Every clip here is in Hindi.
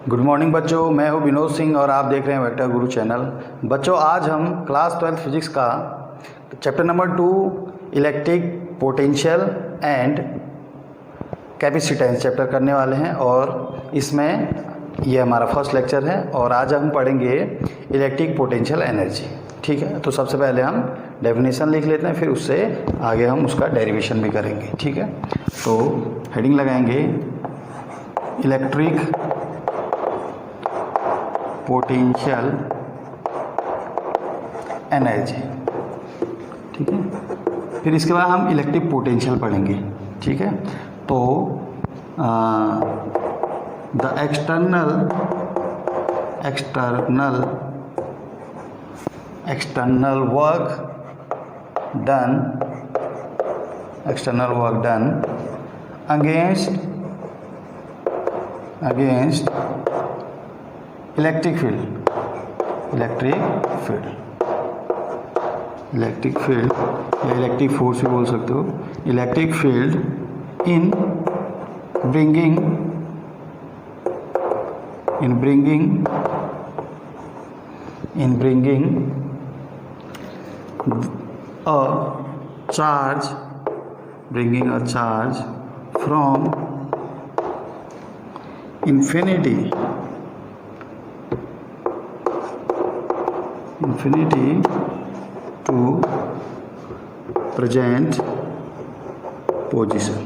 गुड मॉर्निंग बच्चों, मैं हूं विनोद सिंह और आप देख रहे हैं वेक्टर गुरु चैनल। बच्चों, आज हम क्लास 12 फिजिक्स का chapter number 2 electric potential and capacitance chapter करने वाले हैं और इसमें ये हमारा फर्स्ट लेक्चर है और आज हम पढ़ेंगे इलेक्ट्रिक पोटेंशियल एनर्जी। ठीक है, तो सबसे पहले हम डेफिनेशन लिख लेते हैं, फिर उससे आगे हम उसका डेरिवेशन भी करेंगे। ठीक है, तो हेडिंग लगाएंगे इलेक्ट्रिक पोटेंशियल एनर्जी। ठीक है, फिर इसके बाद हम इलेक्ट्रिक पोटेंशियल पढ़ेंगे। ठीक है, तो the external work done against electric field या इलेक्ट्रिक फोर्स भी बोल सकते हो। Electric field in bringing a charge from infinity to present position।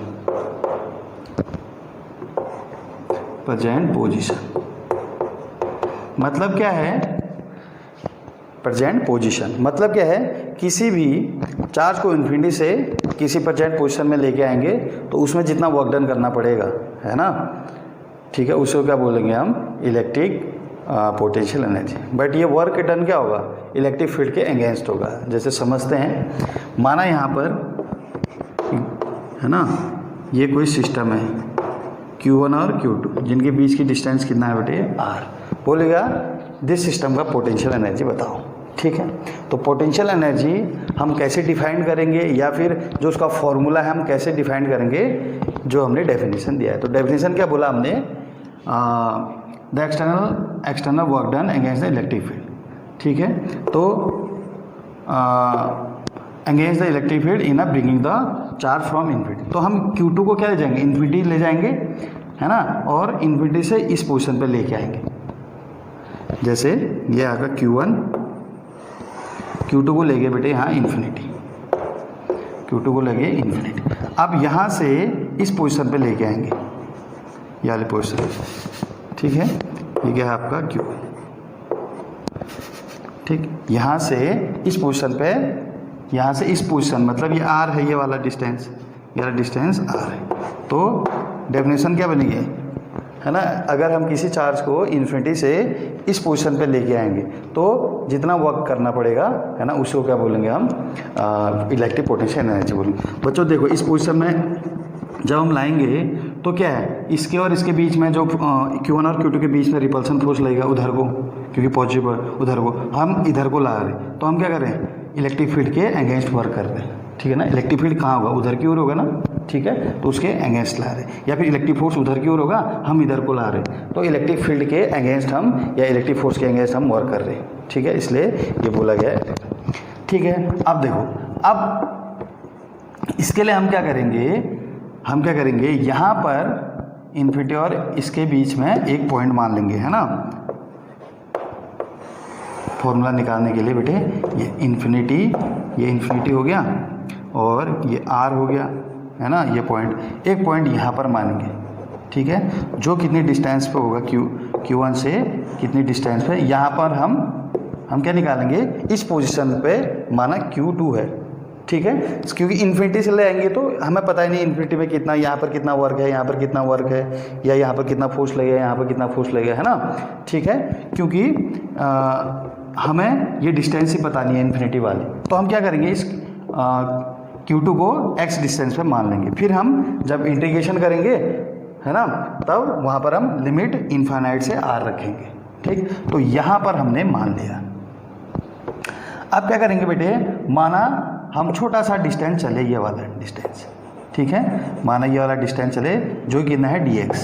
मतलब क्या है? प्रेजेंट पोजीशन मतलब क्या है? किसी भी चार्ज को इन्फिनिटी से किसी प्रेजेंट पोजीशन में लेके आएंगे तो उसमें जितना वर्क डन करना पड़ेगा, है ना। ठीक है, उसको क्या बोलेंगे हम? Electric potential energy. बट ये वर्क डन क्या होगा? इलेक्ट्रिक फील्ड के अगेंस्ट होगा। जैसे समझते हैं, माना यहाँ पर है ना, ये कोई सिस्टम है Q1 और Q2 जिनके बीच की डिस्टेंस कितना है बेटे? R। बोलेगा दिस सिस्टम का पोटेंशियल एनर्जी बताओ। ठीक है, तो पोटेंशियल एनर्जी हम कैसे डिफाइन करेंगे या फिर जो उसका फॉर्मूला है हम कैसे डिफाइन करेंगे, जो हमने डेफिनेशन दिया है। तो डेफिनेशन क्या बोला हमने? The external work done against the electric field. ठीक है, तो against the electric field in bringing the charge from infinity. तो हम Q2 को क्या ले जाएंगे? इन्फिनिटी ले जाएंगे, है ना, और इन्फिनिटी से इस पोजीशन पे लेके आएंगे। जैसे ये आगा Q1, Q2 को ले गए बेटे यहाँ इन्फिनिटी, Q2 को ले गए इन्फिनिटी। अब यहाँ से इस पोजीशन पे लेके आएंगे, ये वाली पोजीशन। ठीक है, ये क्या है आपका Q1। ठीक, यहाँ से इस पोजीशन पे, यहाँ से इस पोजीशन मतलब ये R है, ये वाला डिस्टेंस R है। तो डेफिनेशन क्या बनेगी, है ना? अगर हम किसी चार्ज को इन्फिनिटी से इस पोजीशन पे लेके आएंगे तो जितना वर्क करना पड़ेगा, है ना, उसको क्या बोलेंगे हम? इलेक्ट्रिक पोटेंशियल एनर्जी बोलेंगे। बच्चों देखो, इस पोजीशन में जब हम लाएंगे तो क्या है, इसके और इसके बीच में जो Q1 और Q2 के बीच में रिपल्सन फोर्स लगेगा उधर को, क्योंकि पॉजिटिव उधर को, हम इधर को ला रहे हैं। तो हम क्या कर रहे हैं? इलेक्ट्रिक फील्ड के अगेंस्ट वर्क कर रहे हैं। ठीक है ना, इलेक्ट्रिक फील्ड कहाँ होगा? उधर की ओर होगा ना। ठीक है, तो उसके अगेंस्ट ला रहे हैं, या फिर इलेक्ट्रिक फोर्स उधर की ओर होगा, हम इधर को ला रहे हैं। तो इलेक्ट्रिक फील्ड के अगेंस्ट हम, या इलेक्ट्रिक फोर्स के अगेंस्ट हम वर्क कर रहे हैं। ठीक है, इसलिए ये बोला गया है। ठीक है, अब देखो, अब इसके लिए हम क्या करेंगे? यहाँ पर इन्फिनिटी और इसके बीच में एक पॉइंट मान लेंगे, है ना, फॉर्मूला निकालने के लिए बेटे। ये इन्फिनिटी हो गया और ये R हो गया, है ना। ये पॉइंट, एक पॉइंट यहाँ पर मानेंगे। ठीक है, जो कितनी डिस्टेंस पे होगा, Q1 से कितनी डिस्टेंस पे, यहाँ पर हम क्या निकालेंगे? इस पोजीशन पे माना Q2 है। ठीक है, क्योंकि इन्फिनिटी से ले आएंगे तो हमें पता ही नहीं इन्फिनिटी में कितना, यहाँ पर कितना वर्क है, यहाँ पर कितना वर्क है, या यहाँ पर कितना फोर्स लगेगा, यहाँ पर कितना फोर्स लगेगा, है ना। ठीक है, क्योंकि हमें ये डिस्टेंस ही पता नहीं है इन्फिनिटी वाली। तो हम क्या करेंगे? इस Q2 को x डिस्टेंस पे मान लेंगे। फिर हम जब इंटीग्रेशन करेंगे, है ना, तब वहाँ पर हम लिमिट इनफाइनाइट से R रखेंगे। ठीक, तो यहाँ पर हमने मान लिया। अब क्या करेंगे बेटे, माना हम छोटा सा डिस्टेंस चले, ये वाला डिस्टेंस, ठीक है, माना ये वाला डिस्टेंस चले जो कितना है dx,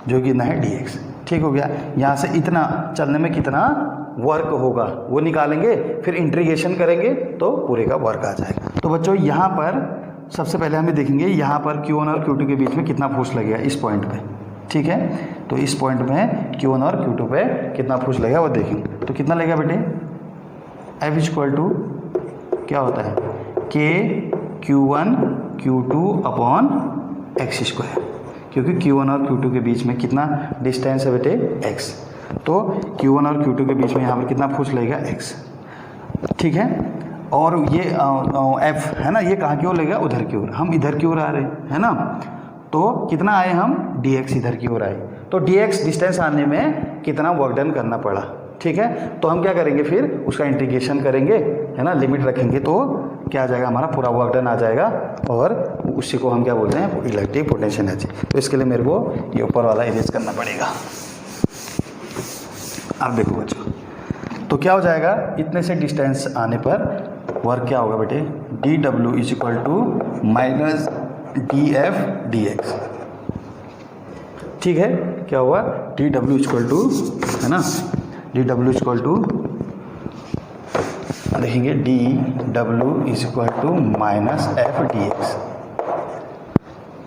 जो कितना है dx, ठीक हो गया। यहाँ से इतना चलने में कितना वर्क होगा वो निकालेंगे, फिर इंटीग्रेशन करेंगे तो पूरे का वर्क आ जाएगा। तो बच्चों यहाँ पर सबसे पहले हमें देखेंगे यहाँ पर Q1 और Q2 के बीच में कितना फोर्स लगेगा इस पॉइंट पे, ठीक है। तो इस पॉइंट में Q1 और Q2 पे कितना फोर्स लगेगा वो देखेंगे। तो कितना लगेगा बेटे, F इक्वल टू क्या होता है K Q1 Q2 upon x square, क्योंकि Q1 और Q2 के बीच में कितना डिस्टेंस है बेटे x, तो Q1 और Q2 के बीच में यहाँ पर कितना फोर्स लगेगा x, ठीक है। और ये F है ना, ये कहाँ की ओर लगेगा, उधर की ओर, हम इधर की ओर आ रहे हैं है ना। तो कितना आए हम, dx इधर की ओर आए, तो dx डिस्टेंस आने में कितना वर्क डन करना पड़ा, ठीक है। तो हम क्या करेंगे, फिर उसका इंटीग्रेशन करेंगे है ना, लिमिट रखेंगे तो क्या आ जाएगा, हमारा पूरा वर्क डन आ जाएगा, और उसी को हम क्या बोलते हैं, इलेक्ट्रिक पोटेंशियल एनर्जी। तो इसके लिए मेरे को ये ऊपर वाला इरेज करना पड़ेगा। अब देखो बच्चों, तो क्या हो जाएगा, इतने से डिस्टेंस आने पर वर्क क्या होगा बेटे, dw is equal to minus df dx, ठीक है। क्या हुआ, dw इक्वल टू है ना, dw इक्वल टू लिखेंगे dw is equal to minus f dx,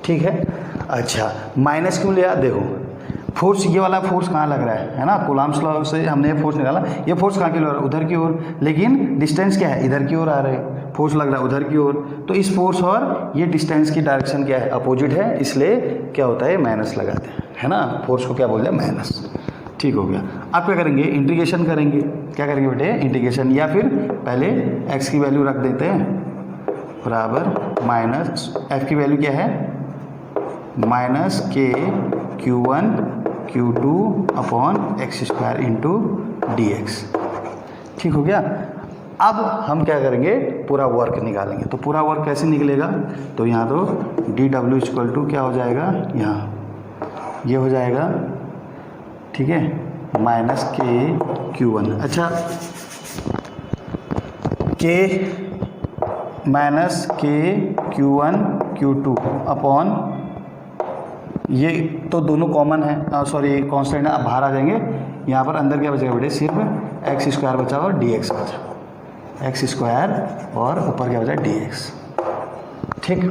ठीक है। अच्छा, माइनस क्यों लिया, देखो फोर्स, ये वाला फोर्स कहाँ लग रहा है ना, कूलम्ब्स लॉ से हमने फोर्स निकाला, ये फोर्स कहाँ की ओर, उधर की ओर, लेकिन डिस्टेंस क्या है, इधर की ओर आ रहे हैं, फोर्स लग रहा है उधर की ओर, तो इस फोर्स और ये डिस्टेंस की डायरेक्शन क्या है, अपोजिट है, इसलिए क्या होता है, माइनस लगाते हैं है ना, फोर्स को क्या बोलते हैं, माइनस, ठीक हो गया। अब क्या करेंगे, इंटीग्रेशन करेंगे, क्या करेंगे बेटे, इंटीग्रेशन, या फिर पहले x की वैल्यू रख देते हैं बराबर माइनस, f की वैल्यू क्या है, minus K Q1 Q2 upon x square into dx, ठीक हो गया। अब हम क्या करेंगे, पूरा वर्क निकालेंगे। तो पूरा वर्क कैसे निकलेगा, तो यहाँ तो dw इक्वल टू क्या हो जाएगा, यहाँ ये हो जाएगा, ठीक है, माइनस K Q1, अच्छा K minus K Q1 Q2 upon, ये तो दोनों कॉमन है, सॉरी कांस्टेंट है, अब बाहर आ जाएंगे, यहाँ पर अंदर क्या बचेगा बेटे, सिर्फ एक्स स्क्वायर बचा और dx बचा, एक्स स्क्वायर और ऊपर क्या बचा, dx, ठीक,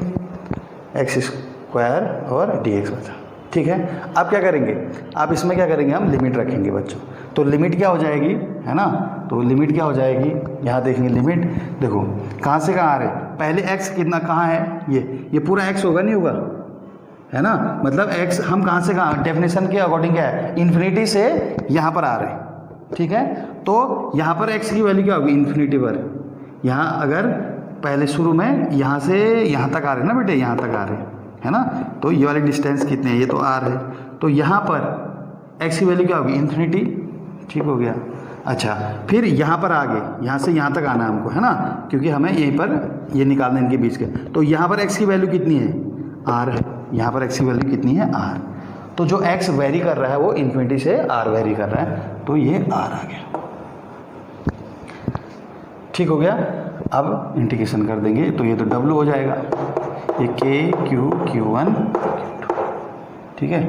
एक्स स्क्वायर और dx बचा, ठीक है। अब क्या करेंगे, आप इसमें क्या करेंगे, हम लिमिट रखेंगे बच्चों। तो लिमिट क्या हो जाएगी है ना, तो लिमिट क्या हो जाएगी, यहाँ देखेंगे लिमिट, देखो कहाँ से कहाँ आ रहे, पहले x कितना कहाँ है, ये पूरा x होगा नहीं होगा है ना, मतलब x हम कहाँ से कहाँ, डेफिनेशन के अकॉर्डिंग क्या है, इन्फिनिटी से यहाँ पर आ रहे हैं, ठीक है। तो यहाँ पर x की वैल्यू क्या होगी, इन्फिनिटी पर, यहाँ अगर पहले शुरू में यहाँ से यहाँ तक आ रहे हैं ना बेटे, यहाँ तक आ रहे हैं है ना, तो ये वाली डिस्टेंस कितने है, ये तो r है, तो यहाँ पर x की वैल्यू क्या होगी, इन्फिनिटी, ठीक हो गया। अच्छा, फिर यहाँ पर आगे, यहाँ से यहाँ तक आना है हमको है ना, क्योंकि हमें यहीं पर ये निकालना है इनके बीच के, तो यहाँ पर x की वैल्यू कितनी है, r है, यहाँ पर x की वैल्यू कितनी है, r, तो जो x वेरी कर रहा है वो इन्फिनिटी से r वेरी कर रहा है, तो ये r आ गया, ठीक हो गया। अब इंटीग्रेशन कर देंगे तो ये तो w हो जाएगा, ये K Q Q1 Q2, ठीक है,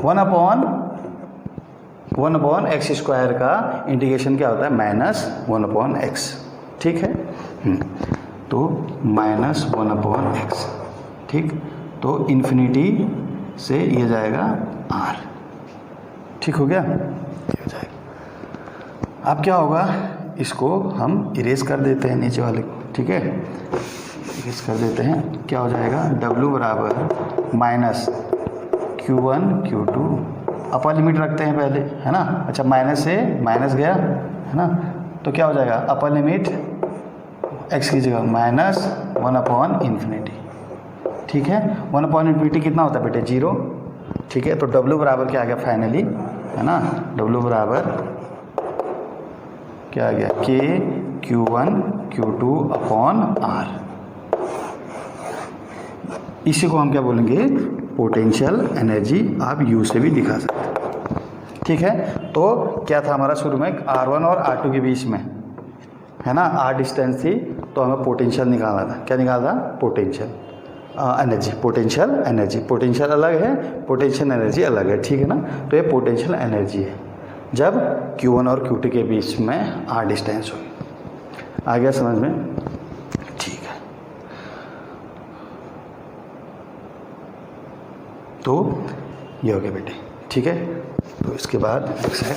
1 अपॉन एक्स स्क्वायर का इंटीग्रेशन क्या होता है, माइनस 1 अपॉन एक्स, ठीक है, तो माइनस 1 अपॉन एक्स, ठीक, तो इन्फिनिटी से ये जाएगा r, ठीक हो गया, ये हो जाएगा। अब क्या होगा, इसको हम इरेज कर देते हैं नीचे वाले को, ठीक है, इरेज कर देते हैं, क्या हो जाएगा, w बराबर minus Q1 Q2, upper limit रखते हैं पहले है ना, अच्छा माइनस से माइनस गया है ना, तो क्या हो जाएगा, अपर लिमिट x की जगह माइनस 1 अपॉन इन्फिनिटी, ठीक है, 1 अपॉन इन्फिनिटी कितना होता है बेटे, 0, ठीक है। तो w बराबर क्या आ गया फाइनली है ना, w बराबर क्या आ गया, K Q1 Q2 upon r, इसी को हम क्या बोलेंगे, पोटेंशियल एनर्जी, आप U से भी दिखा सकते हैं, ठीक है। तो क्या था हमारा शुरू में, R1 और R2 के बीच में है ना, r डिस्टेंस थी, तो हमें पोटेंशियल निकालना था, क्या निकालना था, पोटेंशियल, एनर्जी, पोटेंशियल अलग है, पोटेंशियल एनर्जी अलग है, ठीक है ना। तो ये पोटेंशियल एनर्जी है जब Q1 और Q2 के बीच में r डिस्टेंस हो। आ गया समझ में? ठीक है, तो ये हो गया बेटे, ठीक है। तो इसके बाद नेक्स्ट है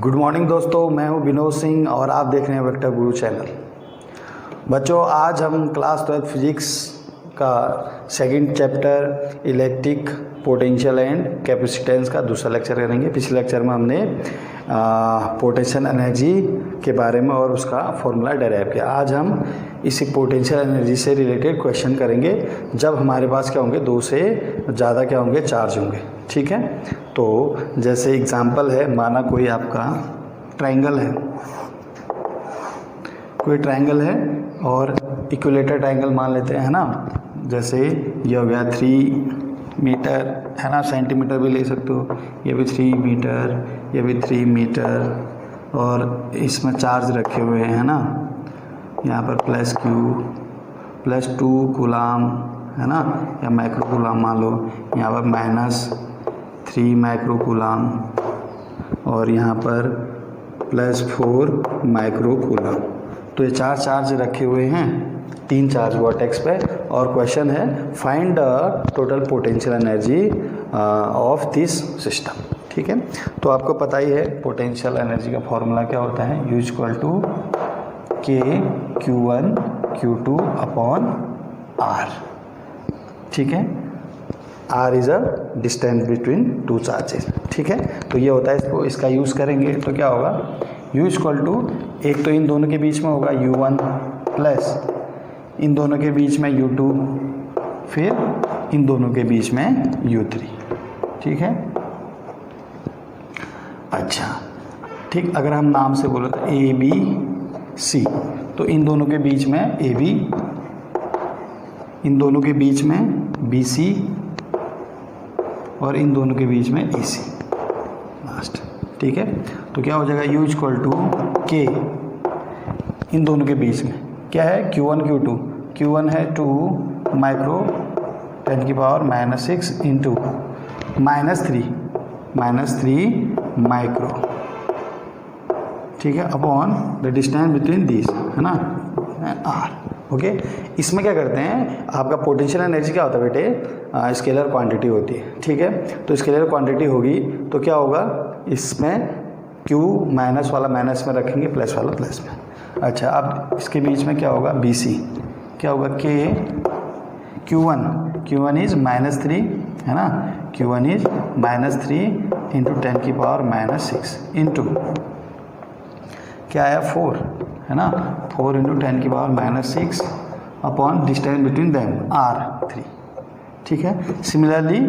गुड मॉर्निंग दोस्तों, मैं हूं विनोद सिंह और आप देख रहे हैं वेक्टर गुरु चैनल। बच्चों, आज हम क्लास 12 फिजिक्स का second chapter electric potential and capacitance का दूसरा लेक्चर करेंगे। पिछले लेक्चर में हमने पोटेंशियल एनर्जी के बारे में और उसका फॉर्मूला डेराइव किया। आज हम इसी पोटेंशियल एनर्जी से रिलेटेड क्वेश्चन करेंगे जब हमारे पास क्या होंगे, दो से ज़्यादा क्या होंगे, चार्ज होंगे, ठीक है। तो जैसे एग्जांपल है, माना कोई आपका ट्रायंगल है, कोई ट्रायंगल है और इक्विलेटर ट्रायंगल मान लेते हैं, है ना। जैसे ये हो गया 3 मीटर, है ना, सेंटीमीटर भी ले सकते हो, ये भी 3 मीटर, ये भी 3 मीटर और इसमें चार्ज रखे हुए हैं ना, यहाँ पर +2 कूलाम, है ना, या माइक्रो कूलाम मान लो, यहाँ पर -3 माइक्रो कूलाम और यहाँ पर +4 माइक्रो कूलाम। तो ये 4 चार्ज रखे हुए हैं, 3 चार्ज वर्टेक्स पे, और क्वेश्चन है find the total potential energy of this system, ठीक है। तो आपको पता ही है पोटेंशियल एनर्जी का फॉर्मूला क्या होता है, U = K Q1 Q2 upon R, ठीक है। R is a distance between 2 charges, ठीक है। तो ये होता है, इसको इसका यूज़ करेंगे तो क्या होगा, U = एक तो इन दोनों के बीच में होगा U1 प्लस इन दोनों के बीच में U2, फिर इन दोनों के बीच में U3, ठीक है। अच्छा, ठीक, अगर हम नाम से बोले तो ABC, तो इन दोनों के बीच में AB, इन दोनों के बीच में BC और इन दोनों के बीच में AC लास्ट, ठीक है। तो क्या हो जाएगा, U = K, इन दोनों के बीच में क्या है, Q1 Q2, Q1 है 2 माइक्रो 10⁻⁻6 इंटू -3 माइक्रो, ठीक है, upon the distance between this, है ना, R, ओके। इसमें क्या करते हैं, आपका पोटेंशियल एनर्जी क्या होता है बेटे, स्केलर क्वांटिटी होती है, ठीक है। तो स्केलर क्वांटिटी होगी तो क्या होगा, इसमें Q माइनस वाला माइनस में रखेंगे, प्लस वाला प्लस में। अच्छा, अब इसके बीच में क्या होगा, BC, क्या होगा, Q1 इज -3, है ना, Q1 इज -3 इंटू 10⁻⁻6 इंटू क्या है 4, है ना, 4 into 10⁻⁻6 upon distance between them R3, ठीक है। सिमिलरली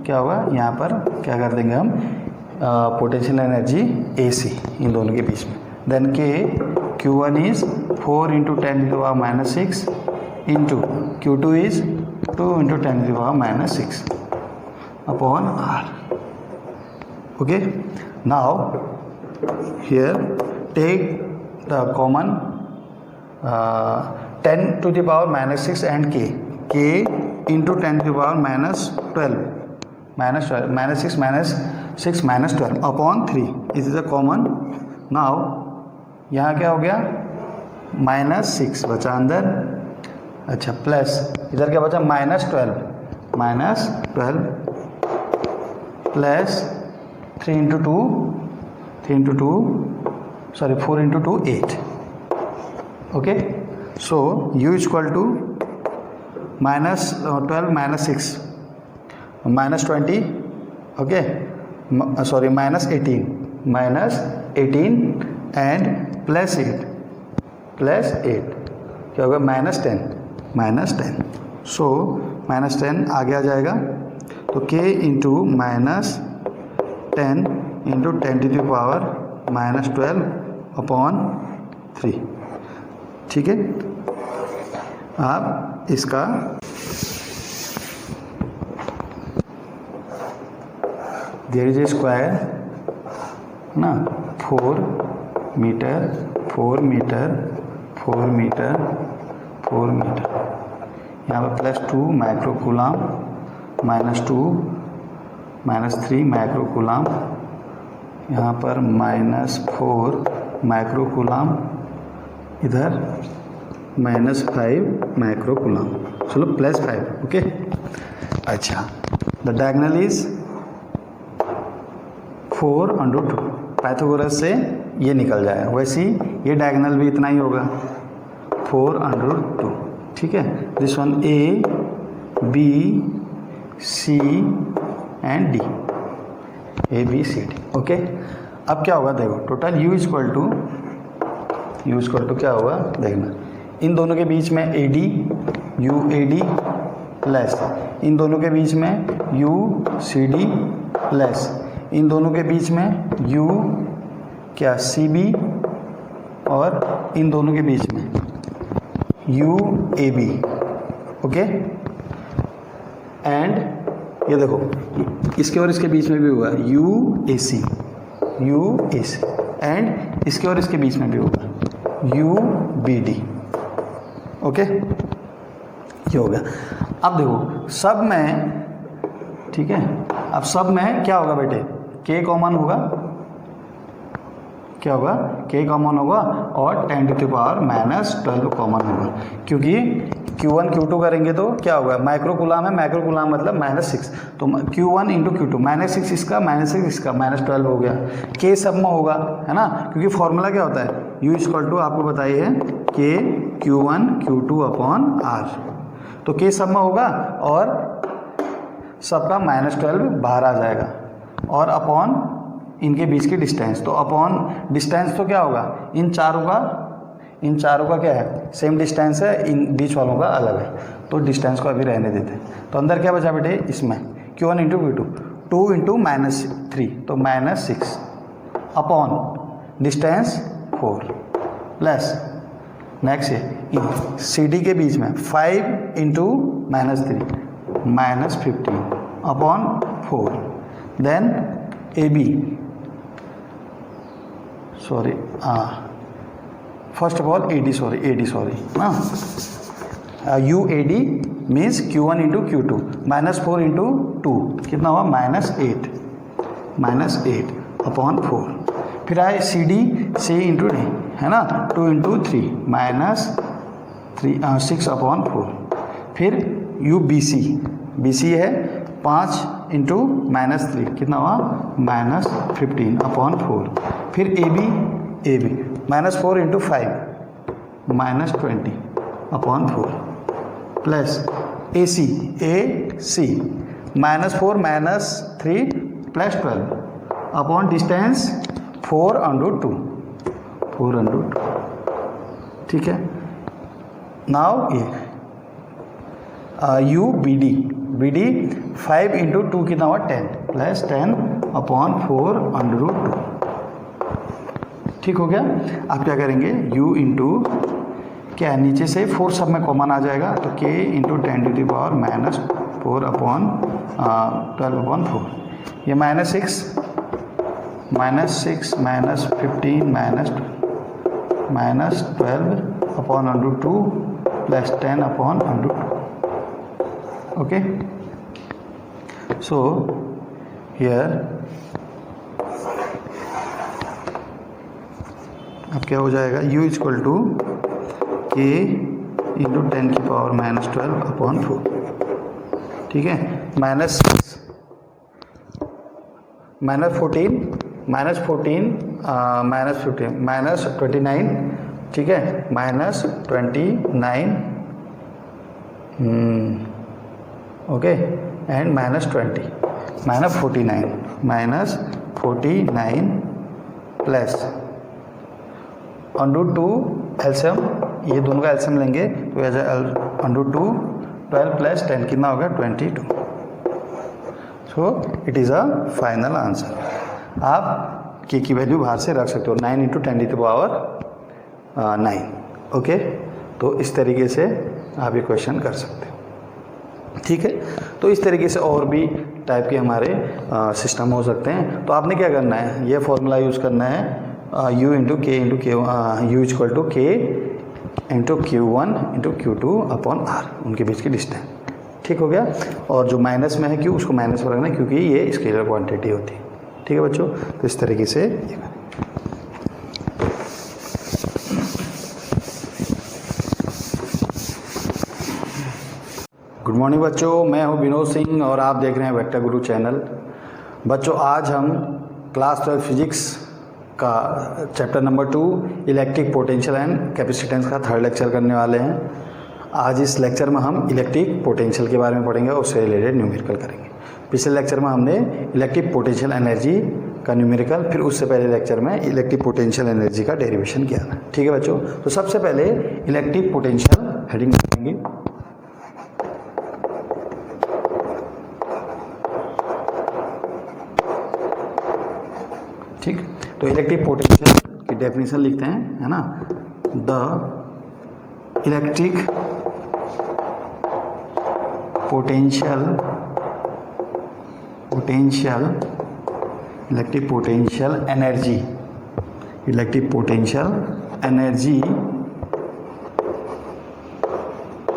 क्या होगा, यहाँ पर क्या कर देंगे हम, पोटेंशियल एनर्जी AC इन दोनों के बीच में, then Q1 is 4 into 10⁻⁻6 into Q2 is 2 into 10⁻⁻6 upon R, okay. Now here take the common 10⁻⁻6 and K into 10⁻⁻12 -6 upon 3, it is a common. Now यहाँ क्या हो गया, -6 बचा अंदर, अच्छा, प्लस इधर क्या बचा, -12 plus 4 into 2 8, okay. So U = -12 -6 -20, okay, sorry -18 and +8 क्या होगा, -10, सो -10 आगे आ जाएगा, तो K इंटू -10 इंटू 10⁻⁻12 अपॉन 3, ठीक है। आप इसका देयर इज ए स्क्वायर ना, 4 मीटर, 4 मीटर, 4 मीटर, 4 मीटर, यहाँ पर +2 माइक्रो कूलाम, -2 -3 माइक्रो कूलाम, यहाँ पर -4 माइक्रो कूलाम, इधर -5 माइक्रो कूलाम, चलो +5, ओके। अच्छा, द डायगोनल इज 4/2, पाइथागोरस से ये निकल जाएगा, वैसे ही ये डायगोनल भी इतना ही होगा 4/2, ठीक है। This one A, B, C and D, A B C D, okay. अब क्या होगा देखो, टोटल U इक्वल टू क्या होगा देखना, इन दोनों के बीच में AD, UAD प्लस इन दोनों के बीच में UCD प्लस इन दोनों के बीच में CB और इन दोनों के बीच में UAB, ओके। एंड ये देखो, इसके और इसके बीच में भी होगा UAC एंड इसके और इसके बीच में भी होगा UBD, ओके। ये हो गया। अब देखो सब में, ठीक है, अब सब में क्या होगा बेटे, K कॉमन होगा, क्या होगा, K कॉमन होगा और 10⁻⁻12 कॉमन होगा, क्योंकि Q1 Q2 करेंगे तो क्या होगा, माइक्रो कूलाम है, माइक्रो कूलाम मतलब -6, तो Q1 × Q2 -6 इसका, -6 इसका, -12 हो गया। K सब में होगा, है ना, क्योंकि फॉर्मूला क्या होता है, U = आपको बताइए K Q1 Q2/R, तो K सब में होगा और सबका -12 बाहर आ जाएगा और अपॉन इनके बीच की डिस्टेंस, तो अपॉन डिस्टेंस तो क्या होगा, इन चारों का क्या है, सेम डिस्टेंस है, इन बीच वालों का अलग है, तो डिस्टेंस को अभी रहने देते हैं। तो अंदर क्या बचा बेटे, इसमें Q1 × Q2, 2 × -3 तो -6 अपॉन डिस्टेंस 4 प्लस नेक्स्ट है CD के बीच में 5 × -3 -15 upon 4, then AB, sorry first of all AD sorry ना, UAD मीन्स Q1 × Q2, -4 × 2 कितना हुआ, -8 अपॉन 4, फिर आए CD C × D, है ना, 2 × 3 6 अपॉन 4, फिर BC है 5 × -3 कितना हुआ, -15 अपॉन 4, फिर AB -4 × 5 -20 upon 4 plus AC -4 -3 + 12 upon distance 4/2, ठीक है। नाउ UBD 5 × 2 कितना हुआ, 10 प्लस 10 अपॉन 4/2, ठीक हो गया। आप क्या करेंगे, U × क्या है, नीचे से 4 सब में कॉमन आ जाएगा, तो K × 10⁻⁻4 अपॉन 12/4, ये -6 -15 -12 upon √2 plus 10 upon √2, okay. So here अब क्या हो जाएगा, U = K × 10⁻⁻12 अपॉन 4, ठीक है, -14 -29, ठीक है, -29 ओके एंड -20 -49 प्लस √2 एलसीएम, ये दोनों का एलसीएम लेंगे तो एज √2 12 प्लस 10 कितना होगा, 22। So it is a final answer. आप के की वैल्यू बाहर से रख सकते हो, 9 × 10⁻9, ओके। तो इस तरीके से आप ये क्वेश्चन कर सकते हो, ठीक है। तो इस तरीके से और भी टाइप के हमारे सिस्टम हो सकते हैं। तो आपने क्या करना है, ये फॉर्मूला यूज़ करना है u इंटू के इंटू के यू इक्वल टू के into Q1 into Q2 upon R, उनके बीच की डिस्टेंस। ठीक हो गया। और जो माइनस में है Q उसको माइनस में रखना क्योंकि ये स्केलर क्वांटिटी होती है। ठीक है बच्चों, तो इस तरीके से गुड मॉर्निंग बच्चों, मैं हूं विनोद सिंह और आप देख रहे हैं वेक्टर गुरु चैनल। बच्चों आज हम क्लास 12 फिजिक्स का chapter number 2 electric potential and capacitance का थर्ड लेक्चर करने वाले हैं। आज इस लेक्चर में हम इलेक्ट्रिक पोटेंशियल के बारे में पढ़ेंगे और उससे रिलेटेड न्यूमेरिकल करेंगे। पिछले लेक्चर में हमने इलेक्ट्रिक पोटेंशियल एनर्जी का न्यूमेरिकल, फिर उससे पहले लेक्चर में इलेक्ट्रिक पोटेंशियल एनर्जी का डेरिवेशन किया था। ठीक है बच्चों, तो सबसे पहले इलेक्ट्रिक पोटेंशियल हेडिंग करेंगे। ठीक, तो इलेक्ट्रिक पोटेंशियल की डेफिनेशन लिखते हैं, है ना। The electric potential electric potential energy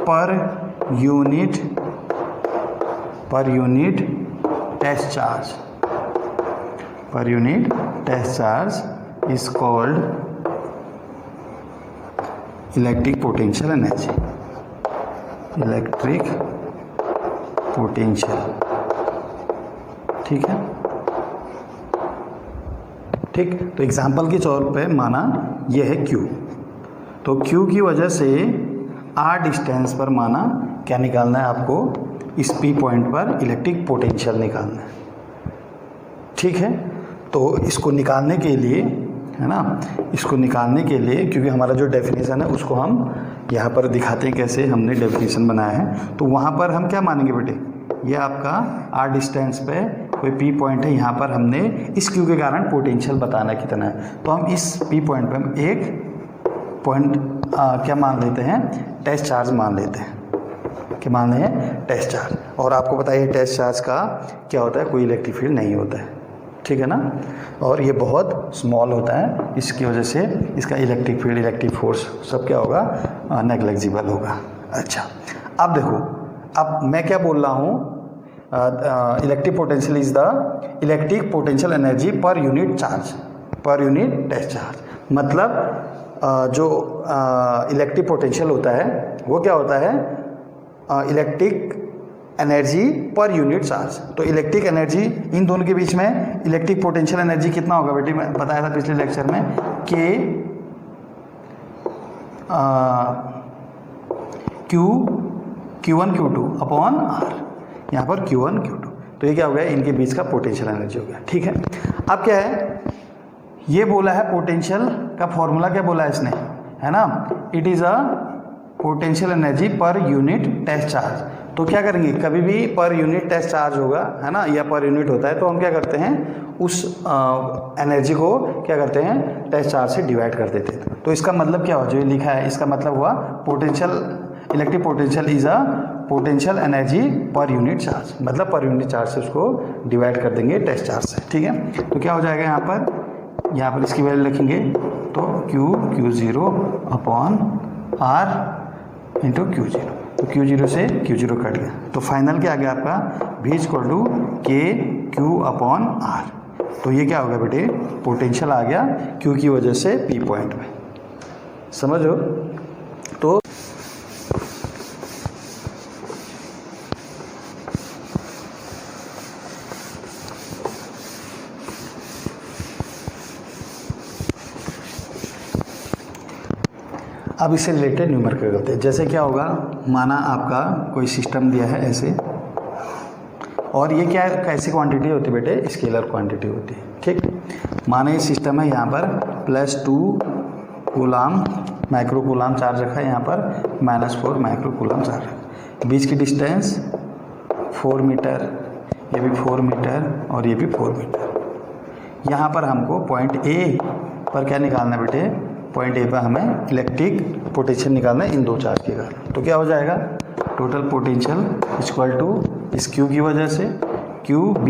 per unit test charge is called electric potential energy. Electric potential, ठीक है। ठीक, तो एग्जाम्पल के तौर पे माना यह है Q, तो Q की वजह से R डिस्टेंस पर माना क्या निकालना है आपको, इस P पॉइंट पर इलेक्ट्रिक पोटेंशियल निकालना है। ठीक है, तो इसको निकालने के लिए, है ना, इसको निकालने के लिए क्योंकि हमारा जो डेफिनेशन है उसको हम यहाँ पर दिखाते हैं कैसे हमने डेफिनेशन बनाया है। तो वहाँ पर हम क्या मानेंगे बेटे, ये आपका R डिस्टेंस पे कोई P पॉइंट है, यहाँ पर हमने इस Q के कारण पोटेंशियल बताना कितना है। तो हम इस P पॉइंट पे हम एक पॉइंट क्या मान लेते हैं, टेस्ट चार्ज मान लेते हैं। क्या मान रहे हैं, टेस्ट चार्ज। और आपको पता है टेस्ट चार्ज का क्या होता है, कोई इलेक्ट्रिक फील्ड नहीं होता है। ठीक है ना, और ये बहुत स्मॉल होता है, इसकी वजह से इसका इलेक्ट्रिक फील्ड, इलेक्ट्रिक फोर्स सब क्या होगा, नेग्लिजिबल होगा। अच्छा, अब देखो, अब मैं क्या बोल रहा हूँ, electric potential is the electric potential energy per unit charge, per unit test charge. मतलब जो इलेक्ट्रिक पोटेंशियल होता है वो क्या होता है, electric energy per unit charge. तो इलेक्ट्रिक एनर्जी, इन दोनों के बीच में इलेक्ट्रिक पोटेंशियल एनर्जी कितना होगा बेटी, मैं बताया था पिछले लेक्चर में कि Q1 Q2 अपॉन R, यहाँ पर Q1 Q2। तो ये क्या हो गया, इनके बीच का पोटेंशियल एनर्जी हो गया। ठीक है, अब क्या है, ये बोला है पोटेंशियल का फॉर्मूला, क्या बोला है इसने, है ना, it is a potential energy per unit test charge. तो क्या करेंगे, कभी भी पर यूनिट टेस्ट चार्ज होगा, है ना, या पर यूनिट होता है, तो हम क्या करते हैं, उस एनर्जी को क्या करते हैं, टेस्ट चार्ज से डिवाइड कर देते हैं। तो इसका मतलब क्या हुआ, जो ये लिखा है इसका मतलब हुआ potential, electric potential is a potential energy per unit charge, मतलब पर यूनिट चार्ज से उसको डिवाइड कर देंगे टेस्ट चार्ज से। ठीक है, तो क्या हो जाएगा, यहाँ पर इसकी वैल्यू लिखेंगे, तो Q0 upon R into Q0, तो Q0 से Q0 कट गया, तो फाइनल क्या आ गया आपका, V equal to KQ upon R। तो ये क्या हो गया बेटे, पोटेंशियल आ गया Q की वजह से P पॉइंट में, समझो। तो अब इससे रिलेटेड न्यूमेरिकल करते हैं। जैसे क्या होगा, माना आपका कोई सिस्टम दिया है ऐसे, और ये क्या कैसी क्वांटिटी होती है बेटे, स्केलर क्वांटिटी होती है। ठीक, माना ये सिस्टम है, यहाँ पर +2 कूलाम माइक्रो कूलाम चार्ज रखा है, यहाँ पर -4 माइक्रो कूलाम चार्ज रखा है। बीच की डिस्टेंस 4 मीटर, ये भी 4 मीटर और ये भी 4 मीटर। यहाँ पर हमको पॉइंट A पर क्या निकालना है बेटे, पॉइंट A पर हमें इलेक्ट्रिक पोटेंशियल निकालना है इन दो चार्ज के कारण। तो क्या हो जाएगा, टोटल पोटेंशियल इक्वल टू इस Q की वजह से QB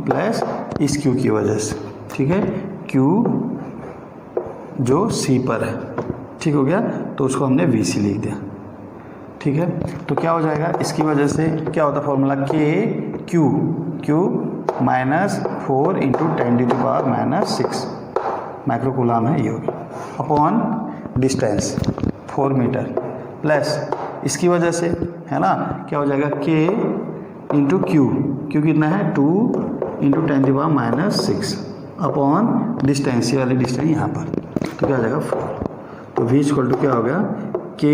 प्लस इस Q की वजह से। ठीक है, Q जो सी पर है, ठीक हो गया, तो उसको हमने वी सी लिख दिया, ठीक है। तो क्या हो जाएगा, इसकी वजह से क्या होता है फॉर्मूला, के क्यू -4 इंटू 10⁻⁻6 माइक्रोकूलाम है, ये हो गया, अपॉन डिस्टेंस 4 मीटर, प्लस इसकी वजह से है ना क्या हो जाएगा, के इंटू क्यू कितना है 2 इंटू 10⁻⁻6 अपॉन डिस्टेंस, ये वाली डिस्टेंस यहाँ पर, तो क्या हो जाएगा 4। तो v इक्वल टू क्या हो गया, k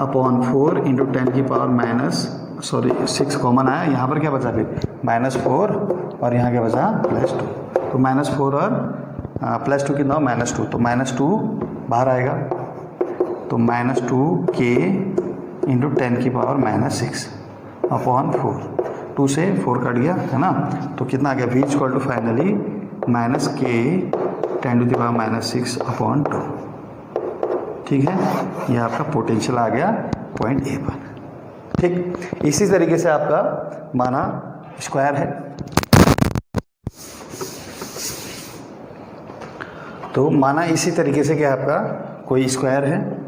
अपॉन 4 इंटू 10⁻⁻6 कॉमन आया, यहाँ पर क्या बचा फिर -4 और यहाँ क्या बचा +2, तो -4 और +2 कितना हो -2, तो -2 बाहर आएगा, तो -2k इंटू 10⁻⁻6 अपॉन 4, 2 से 4 कट गया है ना, तो कितना आ गया, v equal to finally -k 10⁻⁻6 upon 2, ठीक है। यह आपका पोटेंशियल आ गया पॉइंट ए पर, ठीक। इसी तरीके से आपका माना स्क्वायर है, तो माना इसी तरीके से क्या आपका कोई स्क्वायर है,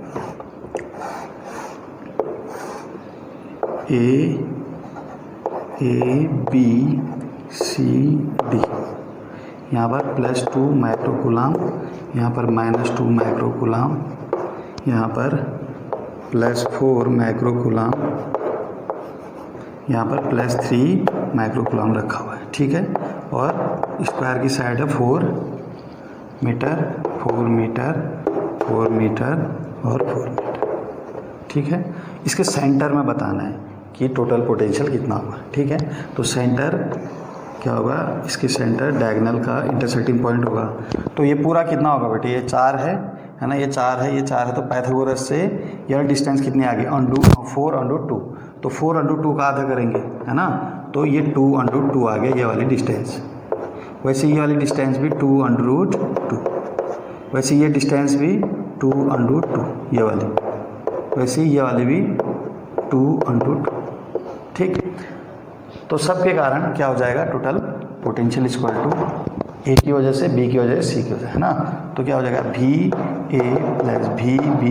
ए बी सी डी, यहाँ पर +2 माइक्रोकूलाम, यहाँ पर -2 माइक्रोकूलाम, यहाँ पर +4 माइक्रोकूलाम, यहाँ पर +3 माइक्रोकूलाम रखा हुआ है, ठीक है। और स्क्वायर की साइड है 4 मीटर 4 मीटर 4 मीटर और 4 मीटर, ठीक है। इसके सेंटर में बताना है कि टोटल पोटेंशियल कितना होगा, ठीक है। तो सेंटर क्या होगा, इसकी सेंटर डायगोनल का इंटरसेक्टिंग पॉइंट होगा, तो ये पूरा कितना होगा बेटे, ये 4 है ना, ये 4 है, ये 4 है, तो पाइथागोरस से यह डिस्टेंस कितनी आ गई 4/2, तो 4/2 का आधा करेंगे है ना, तो ये 2/2 आ गया ये वाली डिस्टेंस। वैसे ये वाली डिस्टेंस भी 2/2, वैसे ये डिस्टेंस भी 2/2 ये वाली, वैसे ये वाली भी 2/2, ठीक। तो सब के कारण क्या हो जाएगा, टोटल पोटेंशियल इक्वल टू ए की वजह से, बी की वजह से, सी की वजह से, है ना, तो क्या हो जाएगा VA plus VB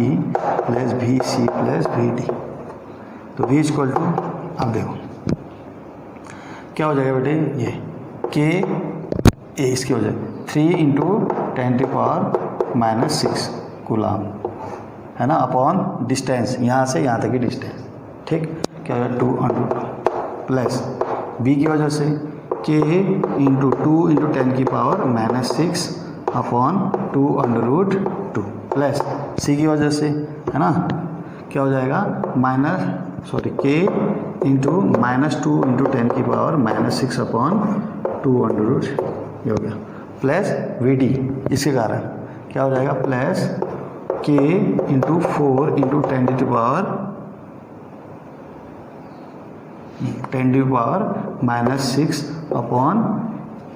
plus VC plus VD, तो V इक्वल टू, अब देखो क्या हो जाएगा बेटे, ये K A इसकी वजह 3 इंटू 10⁻⁻6 कूलाम है ना, अपॉन डिस्टेंस यहाँ से यहाँ तक की डिस्टेंस, ठीक, क्या हो जाएगा 2/2 प्लस B की वजह से K into 2 into 10⁻⁻6 upon 2/2 plus C की वजह से है ना, क्या हो जाएगा K इंटू -2 इंटू 10⁻⁻6 अपॉन 2/2, ये हो गया, प्लस VD, इसके कारण क्या हो जाएगा plus K into 4 into 10⁻⁻6 upon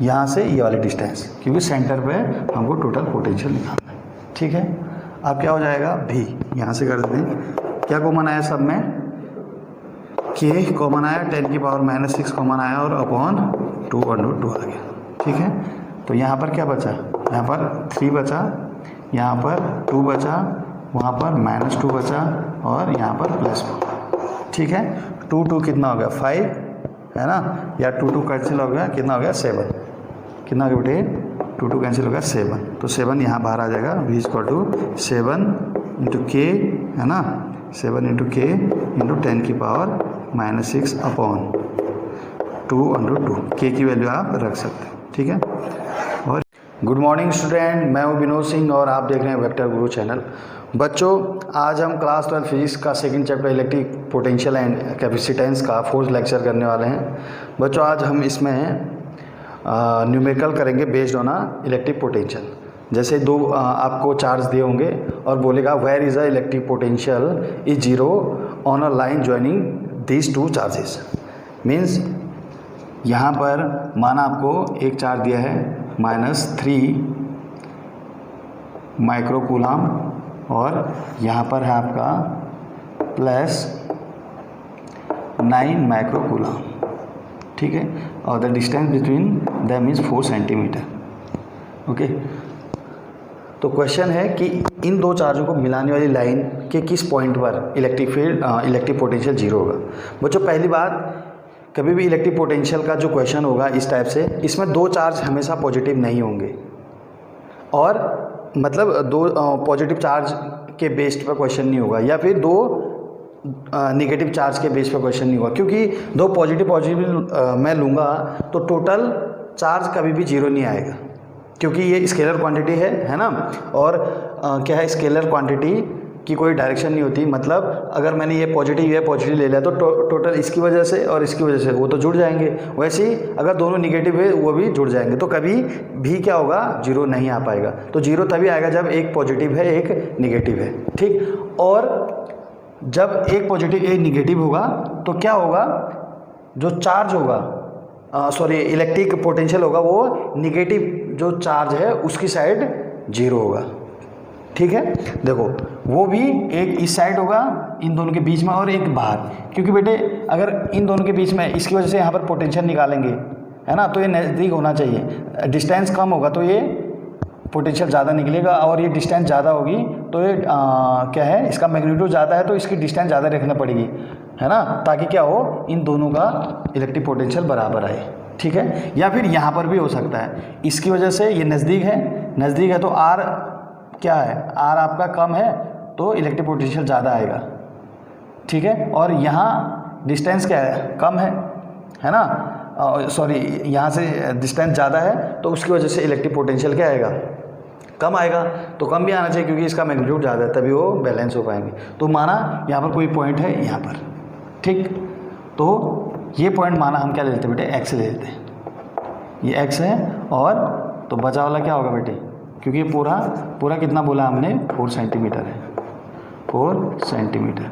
यहाँ से ये वाली डिस्टेंस, क्योंकि सेंटर पे हमको टोटल पोटेंशियल निकालना है, ठीक है। अब क्या हो जाएगा भी, यहाँ से कर देते हैं, क्या कॉमन आया सब में, K कॉमन आया, 10⁻⁻6 कॉमन आया और अपॉन 2/2 आ गया, ठीक है। तो यहाँ पर क्या बचा, यहाँ पर 3 बचा, यहाँ पर 2 बचा, वहाँ पर -2 बचा और यहाँ पर +1, ठीक है। 2 कितना हो गया 5 है ना, या 2 कैंसिल हो गया, कितना हो गया 7, कितना हो गया बेटे 2 कैंसिल हो गया 7, तो 7 यहाँ बाहर आ जाएगा, V equal to 7 into K है ना, 7 into K into 10⁻⁻6 upon 2/2, K की वैल्यू आप रख सकते हो, ठीक है। और गुड मॉर्निंग स्टूडेंट, मैं हूँ विनोद सिंह और आप देख रहे हैं वेक्टर गुरु चैनल। बच्चों, आज हम क्लास 12 फिजिक्स का second chapter electric potential and capacitance का 4th लेक्चर करने वाले हैं। बच्चों, आज हम इसमें न्यूमेरिकल करेंगे बेस्ड ऑन इलेक्ट्रिक पोटेंशियल। जैसे दो आपको चार्ज दिए होंगे और बोलेगा where is a electric potential is 0 on a line joining these 2 charges. Means यहाँ पर माना आपको एक चार्ज दिया है -3 माइक्रोकूलाम और यहाँ पर है आपका +9 माइक्रोकूलाम, ठीक है। और the distance between them is 4 centimetre, okay. तो क्वेश्चन है कि इन दो चार्जों को मिलाने वाली लाइन के किस पॉइंट पर electric field electric potential zero होगा। बच्चों पहली बात, कभी भी इलेक्ट्रिक पोटेंशियल का जो क्वेश्चन होगा इस टाइप से, इसमें दो चार्ज हमेशा पॉजिटिव नहीं होंगे, और मतलब दो पॉजिटिव चार्ज के बेस्ड पर क्वेश्चन नहीं होगा, या फिर दो नेगेटिव चार्ज के बेस पर क्वेश्चन नहीं होगा, क्योंकि दो पॉजिटिव मैं लूँगा तो टोटल चार्ज कभी भी जीरो नहीं आएगा, क्योंकि ये स्केलर क्वांटिटी है ना। और क्या है, स्केलर क्वांटिटी की कोई डायरेक्शन नहीं होती। मतलब अगर मैंने ये पॉजिटिव ले लिया तो टोटल इसकी वजह से और इसकी वजह से वो तो जुड़ जाएंगे, वैसे ही अगर दोनों निगेटिव है वो भी जुड़ जाएंगे, तो कभी भी क्या होगा, जीरो नहीं आ पाएगा। तो जीरो तभी आएगा जब एक पॉजिटिव है एक निगेटिव है, ठीक। और जब एक पॉजिटिव एक निगेटिव होगा तो क्या होगा, जो चार्ज होगा इलेक्ट्रिक पोटेंशियल होगा वो निगेटिव जो चार्ज है उसकी साइड जीरो होगा, ठीक है। देखो वो भी एक इस साइड होगा इन दोनों के बीच में और एक बाहर, क्योंकि बेटे अगर इन दोनों के बीच में इसकी वजह से यहाँ पर पोटेंशियल निकालेंगे, है ना, तो ये नज़दीक होना चाहिए। डिस्टेंस कम होगा तो ये पोटेंशियल ज़्यादा निकलेगा, और ये डिस्टेंस ज़्यादा होगी तो ये क्या है, इसका मैग्नीट्यूड ज़्यादा है तो इसकी डिस्टेंस ज़्यादा रखना पड़ेगी, है ना, ताकि क्या हो, इन दोनों का इलेक्ट्रिक पोटेंशियल बराबर आए, ठीक है। या फिर यहाँ पर भी हो सकता है, इसकी वजह से ये नज़दीक है तो आर क्या है, आर आपका कम है तो इलेक्ट्रिक पोटेंशियल ज़्यादा आएगा, ठीक है। और यहाँ डिस्टेंस क्या है, कम है ना, यहाँ से डिस्टेंस ज़्यादा है तो उसकी वजह से इलेक्ट्रिक पोटेंशियल क्या आएगा, कम आएगा। तो कम भी आना चाहिए क्योंकि इसका मैग्नीट्यूड ज़्यादा है, तभी वो बैलेंस हो पाएंगे। तो माना यहाँ पर कोई पॉइंट है यहाँ पर, ठीक, तो ये पॉइंट माना हम क्या ले लेते हैं बेटे, एक्स ले लेते हैं, ये एक्स है, और तो बचा वाला क्या होगा बेटे, क्योंकि पूरा कितना बोला हमने, 4 सेंटीमीटर है, 4 सेंटीमीटर,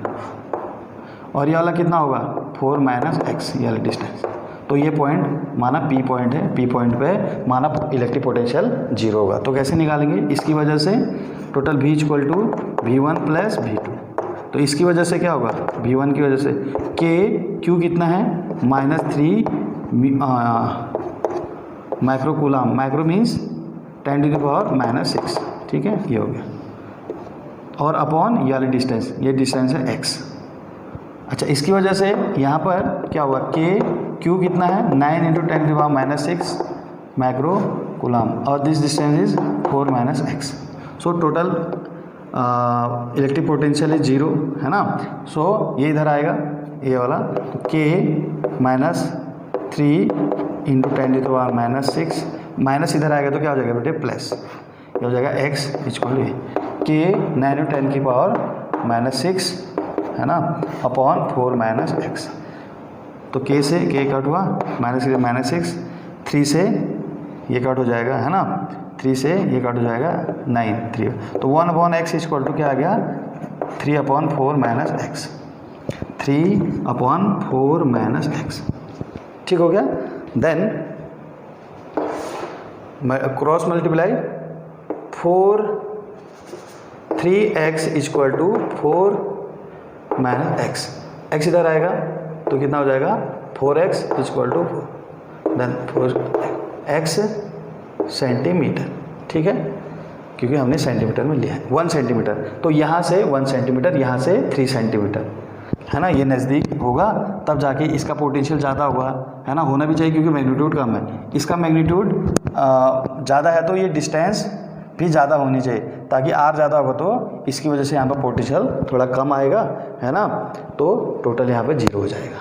और ये वाला कितना होगा, 4 माइनस एक्स, ये वाला डिस्टेंस। तो ये पॉइंट माना पी पॉइंट है, पी पॉइंट पे माना इलेक्ट्रिक पोटेंशियल जीरो होगा। तो कैसे निकालेंगे, इसकी वजह से total V equal to V1 plus V2, तो इसकी वजह से क्या होगा, V1 की वजह से Q कितना है, -3 माइक्रो कूलम, माइक्रो मीन्स 10⁻⁻⁶, ठीक है, ये हो गया। और अपॉन ये वाली डिस्टेंस, ये डिस्टेंस है x। अच्छा, इसकी वजह से यहाँ पर क्या हुआ, Q कितना है, 9 × 10⁻⁻⁶ माइक्रो कूलम, और this distance is 4 minus x. So total electric potential is zero, है ना। सो ये इधर आएगा ये वाला, तो K -3 × 10⁻⁻⁶, माइनस इधर आएगा तो क्या हो जाएगा बेटे, प्लस, ये हो जाएगा x इक्वल K 9 × 10⁻⁶, है ना, अपॉन 4 माइनस एक्स। तो K से K कट हुआ, -6, 3 से ये कट हो जाएगा, है ना, 3 से ये कट हो जाएगा 9, 3, तो 1/x इक्वल टू क्या आ गया, 3/4 माइनस एक्स, 3/4 माइनस एक्स, ठीक हो गया। Then cross multiply 3x equal to 4 minus x, x इधर आएगा तो कितना हो जाएगा, 4x equal to 4, then 4x centimetre, ठीक है, क्योंकि हमने सेंटीमीटर में लिया है 1 सेंटीमीटर, तो यहाँ से 1 सेंटीमीटर, यहाँ से 3 सेंटीमीटर, है ना, ये नज़दीक होगा तब जाके इसका पोटेंशियल ज़्यादा होगा, है ना, होना भी चाहिए क्योंकि मैग्नीट्यूड कम है, इसका मैग्नीट्यूड ज़्यादा है तो ये डिस्टेंस भी ज़्यादा होनी चाहिए, ताकि आर ज़्यादा होगा तो इसकी वजह से यहाँ पर पोटेंशियल थोड़ा कम आएगा, है ना, तो टोटल यहाँ पर जीरो हो जाएगा,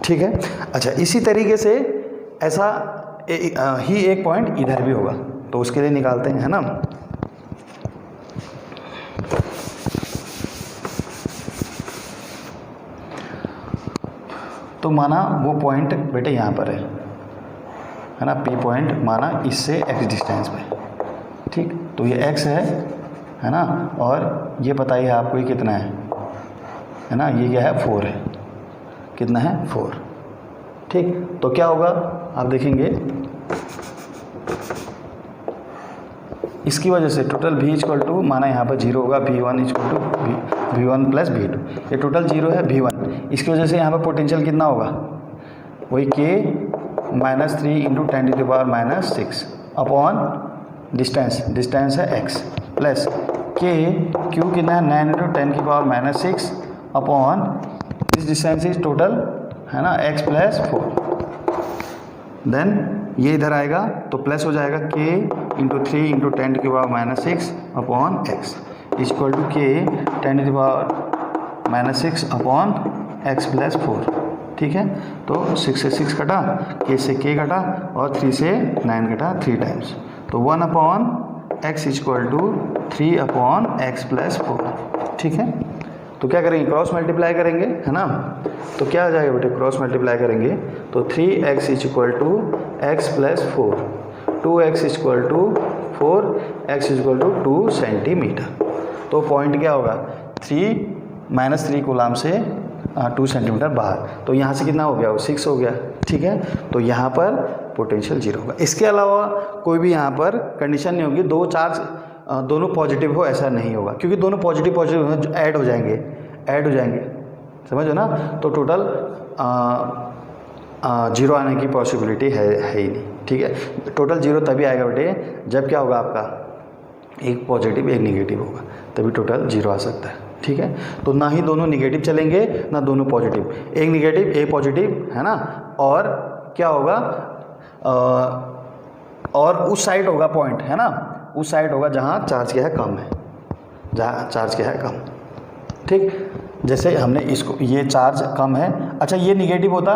ठीक है। अच्छा, इसी तरीके से ऐसा ही एक पॉइंट इधर भी होगा, तो उसके लिए निकालते हैं, है ना। तो माना वो पॉइंट बेटे यहाँ पर है ना, P पॉइंट माना इससे x डिस्टेंस पे, ठीक, तो ये x है ना, और ये बताइए आपको ये कितना है ना, ये क्या है, 4 है, कितना है, 4, ठीक। तो क्या होगा आप देखेंगे, इसकी वजह से टोटल V इक्वल टू माना यहाँ पर जीरो होगा, V1 equal to V1 plus V2, ये टोटल जीरो है V1, इसकी वजह से यहाँ पर पोटेंशियल कितना होगा, वही K -3 × 10⁻⁻⁶ अपॉन डिस्टेंस है x प्लस के क्यू कितना है 9 इंटू 10 की power minus 6 upon this distance is total है ना x प्लस 4। देन ये इधर आएगा तो प्लस हो जाएगा k इंटू 3 इंटू 10 की power minus 6 upon x equal to k 10 की power minus 6 upon x plus 4। ठीक है, तो 6 से 6 कटा, k से k कटा और 3 से 9 कटा 3 टाइम्स, तो 1 upon x equal to 3 upon x plus 4। ठीक है, तो क्या करेंगे, क्रॉस मल्टीप्लाई करेंगे, है ना। तो क्या आ जाएगा बेटे, क्रॉस मल्टीप्लाई करेंगे तो 3x equal to x plus 4, 2x equal to 4, x equal to 2 centimetre. तो पॉइंट क्या होगा, 3 कूलाम से 2 सेंटीमीटर बाहर, तो यहाँ से कितना हो गया, वो 6 हो गया। ठीक है, तो यहाँ पर पोटेंशियल 0 होगा। इसके अलावा कोई भी यहाँ पर कंडीशन नहीं होगी, दो चार्ज दोनों पॉजिटिव हो ऐसा नहीं होगा, क्योंकि दोनों पॉजिटिव ऐड हो जाएंगे, समझो ना। तो टोटल 0 आने की पॉसिबिलिटी है ही नहीं। ठीक है, टोटल 0 तभी आएगा बेटे जब क्या होगा, आपका एक पॉजिटिव एक निगेटिव होगा, तभी टोटल 0 आ सकता है। ठीक है, तो ना ही दोनों निगेटिव चलेंगे ना दोनों पॉजिटिव, एक निगेटिव एक पॉजिटिव, है ना। और क्या होगा, और उस साइड होगा पॉइंट, है ना, उस साइड होगा जहाँ चार्ज क्या है कम है, जहाँ चार्ज क्या है कम। ठीक, जैसे हमने इसको, ये चार्ज कम है, अच्छा ये निगेटिव होता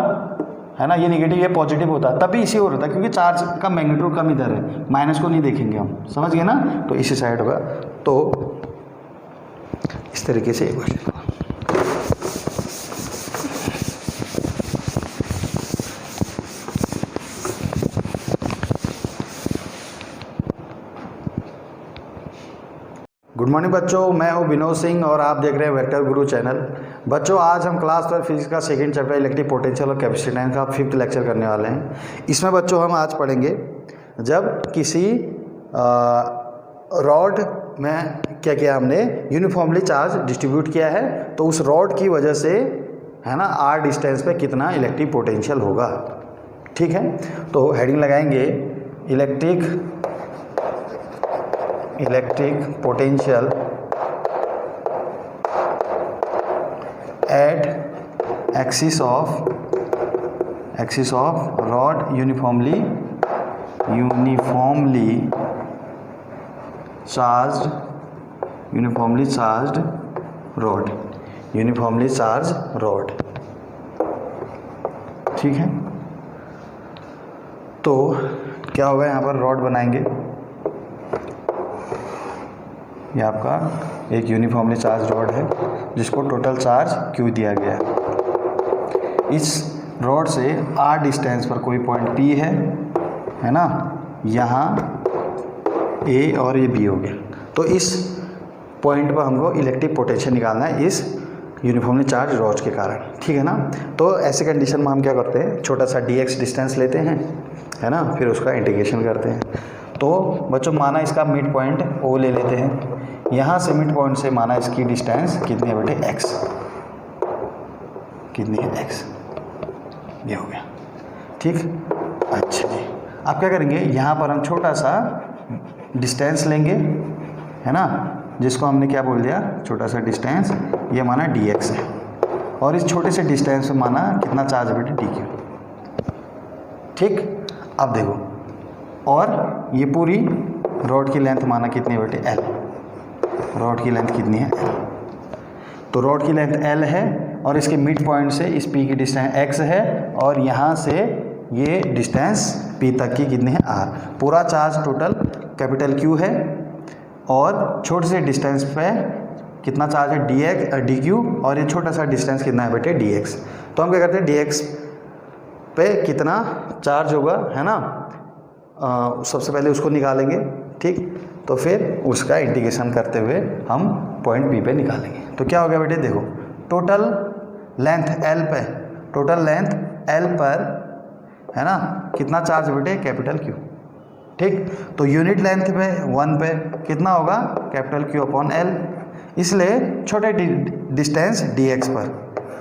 है ना, ये निगेटिव ये पॉजिटिव होता तभी इसी ओर होता, क्योंकि चार्ज का मैग्नीट्यूड कम इधर है, माइनस को नहीं देखेंगे हम, समझ गए ना। तो इसी साइड होगा, तो इस तरीके से एक क्वेश्चन। गुड मॉर्निंग बच्चों, मैं हूं विनोद सिंह और आप देख रहे हैं वेक्टर गुरु चैनल। बच्चों, आज हम क्लास 12 फिजिक्स का सेकंड चैप्टर इलेक्ट्रिक पोटेंशियल और कैपेसिटेंस का 5th लेक्चर करने वाले हैं। इसमें बच्चों हम आज पढ़ेंगे, जब किसी रॉड में क्या किया हमने, यूनिफॉर्मली चार्ज डिस्ट्रीब्यूट किया है, तो उस रॉड की वजह से, है ना, r डिस्टेंस पे कितना इलेक्ट्रिक पोटेंशियल होगा। ठीक है, तो हेडिंग लगाएंगे electric potential eight axis of rod uniformly charge rod. ठीक है, तो क्या होगा, यहाँ पर रॉड बनाएंगे, ये आपका एक यूनिफॉर्मली चार्ज रॉड है जिसको टोटल चार्ज Q दिया गया है। इस रॉड से r डिस्टेंस पर कोई पॉइंट P है ना, यहाँ A और ये B हो गया, तो इस पॉइंट पर हमको इलेक्ट्रिक पोटेंशियल निकालना है इस यूनिफॉर्मली चार्ज रॉड के कारण। ठीक है ना, तो ऐसे कंडीशन में हम क्या करते हैं, छोटा सा dx डिस्टेंस लेते हैं, है ना, फिर उसका इंटीग्रेशन करते हैं। तो बच्चों, माना इसका मिड पॉइंट O ले लेते हैं, यहाँ से मिड पॉइंट से माना इसकी डिस्टेंस कितनी है बेटे, x, कितनी है x, ये हो गया। ठीक, अच्छा जी, अब क्या करेंगे, यहाँ पर हम छोटा सा डिस्टेंस लेंगे, है ना, जिसको हमने क्या बोल दिया, छोटा सा डिस्टेंस, ये माना dx है, और इस छोटे से डिस्टेंस में माना कितना चार्ज है बेटे, dq। ठीक, अब देखो, और ये पूरी रॉड की लेंथ माना कितनी है बेटे, l, रॉड की लेंथ कितनी है, l, तो रॉड की लेंथ l है, और इसके मिड पॉइंट से इस p की डिस्टेंस x है, और यहाँ से ये डिस्टेंस p तक की कितनी है, r। पूरा चार्ज टोटल कैपिटल Q है, और छोटे से डिस्टेंस पे कितना चार्ज है, dq, और ये छोटा सा डिस्टेंस कितना है बेटे, dx। तो हम क्या करते हैं, dx पे कितना चार्ज होगा, है ना, सबसे पहले उसको निकालेंगे। ठीक, तो फिर उसका इंटीग्रेशन करते हुए हम पॉइंट P पे निकालेंगे। तो क्या हो गया बेटे, देखो, टोटल लेंथ L पर, है ना, कितना चार्ज बेटे, कैपिटल Q। ठीक, तो यूनिट लेंथ पे 1 पे कितना होगा, कैपिटल Q अपॉन L, इसलिए छोटे डिस्टेंस dx पर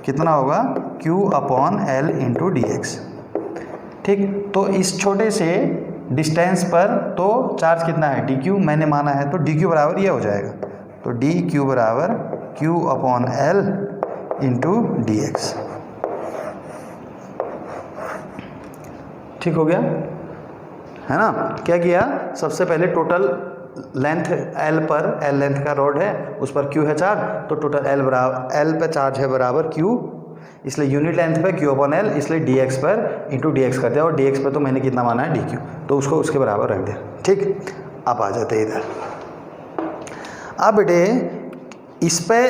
कितना होगा, Q upon L into dx। ठीक, तो इस छोटे से डिस्टेंस पर तो चार्ज कितना है डी क्यू मैंने माना है, तो डी क्यू बराबर ये हो जाएगा, तो डी क्यू बराबर Q upon l into D x. ठीक हो गया है ना। क्या किया, सबसे पहले टोटल लेंथ एल पर, एल लेंथ का रॉड है, उस पर क्यू है चार्ज, तो टोटल एल बराबर, एल पे चार्ज है बराबर क्यू, इसलिए यूनिट लेंथ पे क्यू अपॉन एल, इसलिए डी एक्स पर इंटू डी एक्स कर दिया, और डी एक्स पर तो मैंने कितना माना है डी क्यू, तो उसको उसके बराबर रख दिया। ठीक, आप आ जाते इधर। अब बेटे इस पे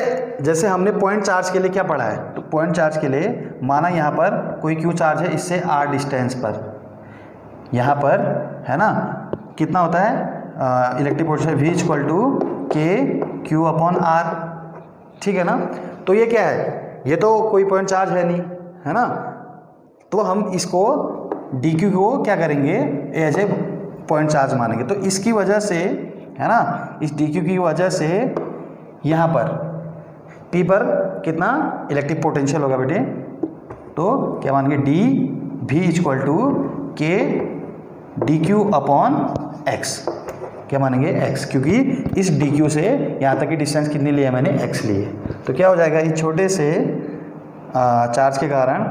जैसे हमने पॉइंट चार्ज के लिए क्या पढ़ा है, तो पॉइंट चार्ज के लिए माना यहाँ पर कोई क्यू चार्ज है इससे आर डिस्टेंस पर, यहाँ पर है ना कितना होता है electric potential V equal to k q upon r. ठीक है ना, तो ये क्या है, ये तो कोई पॉइंट चार्ज है नहीं, है ना, तो हम इसको डी क्यू को क्या करेंगे एज ए पॉइंट चार्ज मानेंगे। तो इसकी वजह से है ना, इस डी क्यू की वजह से यहाँ पर P पर कितना इलेक्ट्रिक पोटेंशियल होगा बेटे, तो क्या मानेंगे D V equal to k d q upon x. क्या मानेंगे x, क्योंकि इस dq से यहाँ तक की डिस्टेंस कितनी ली है मैंने x ली है। तो क्या हो जाएगा, इस छोटे से चार्ज के कारण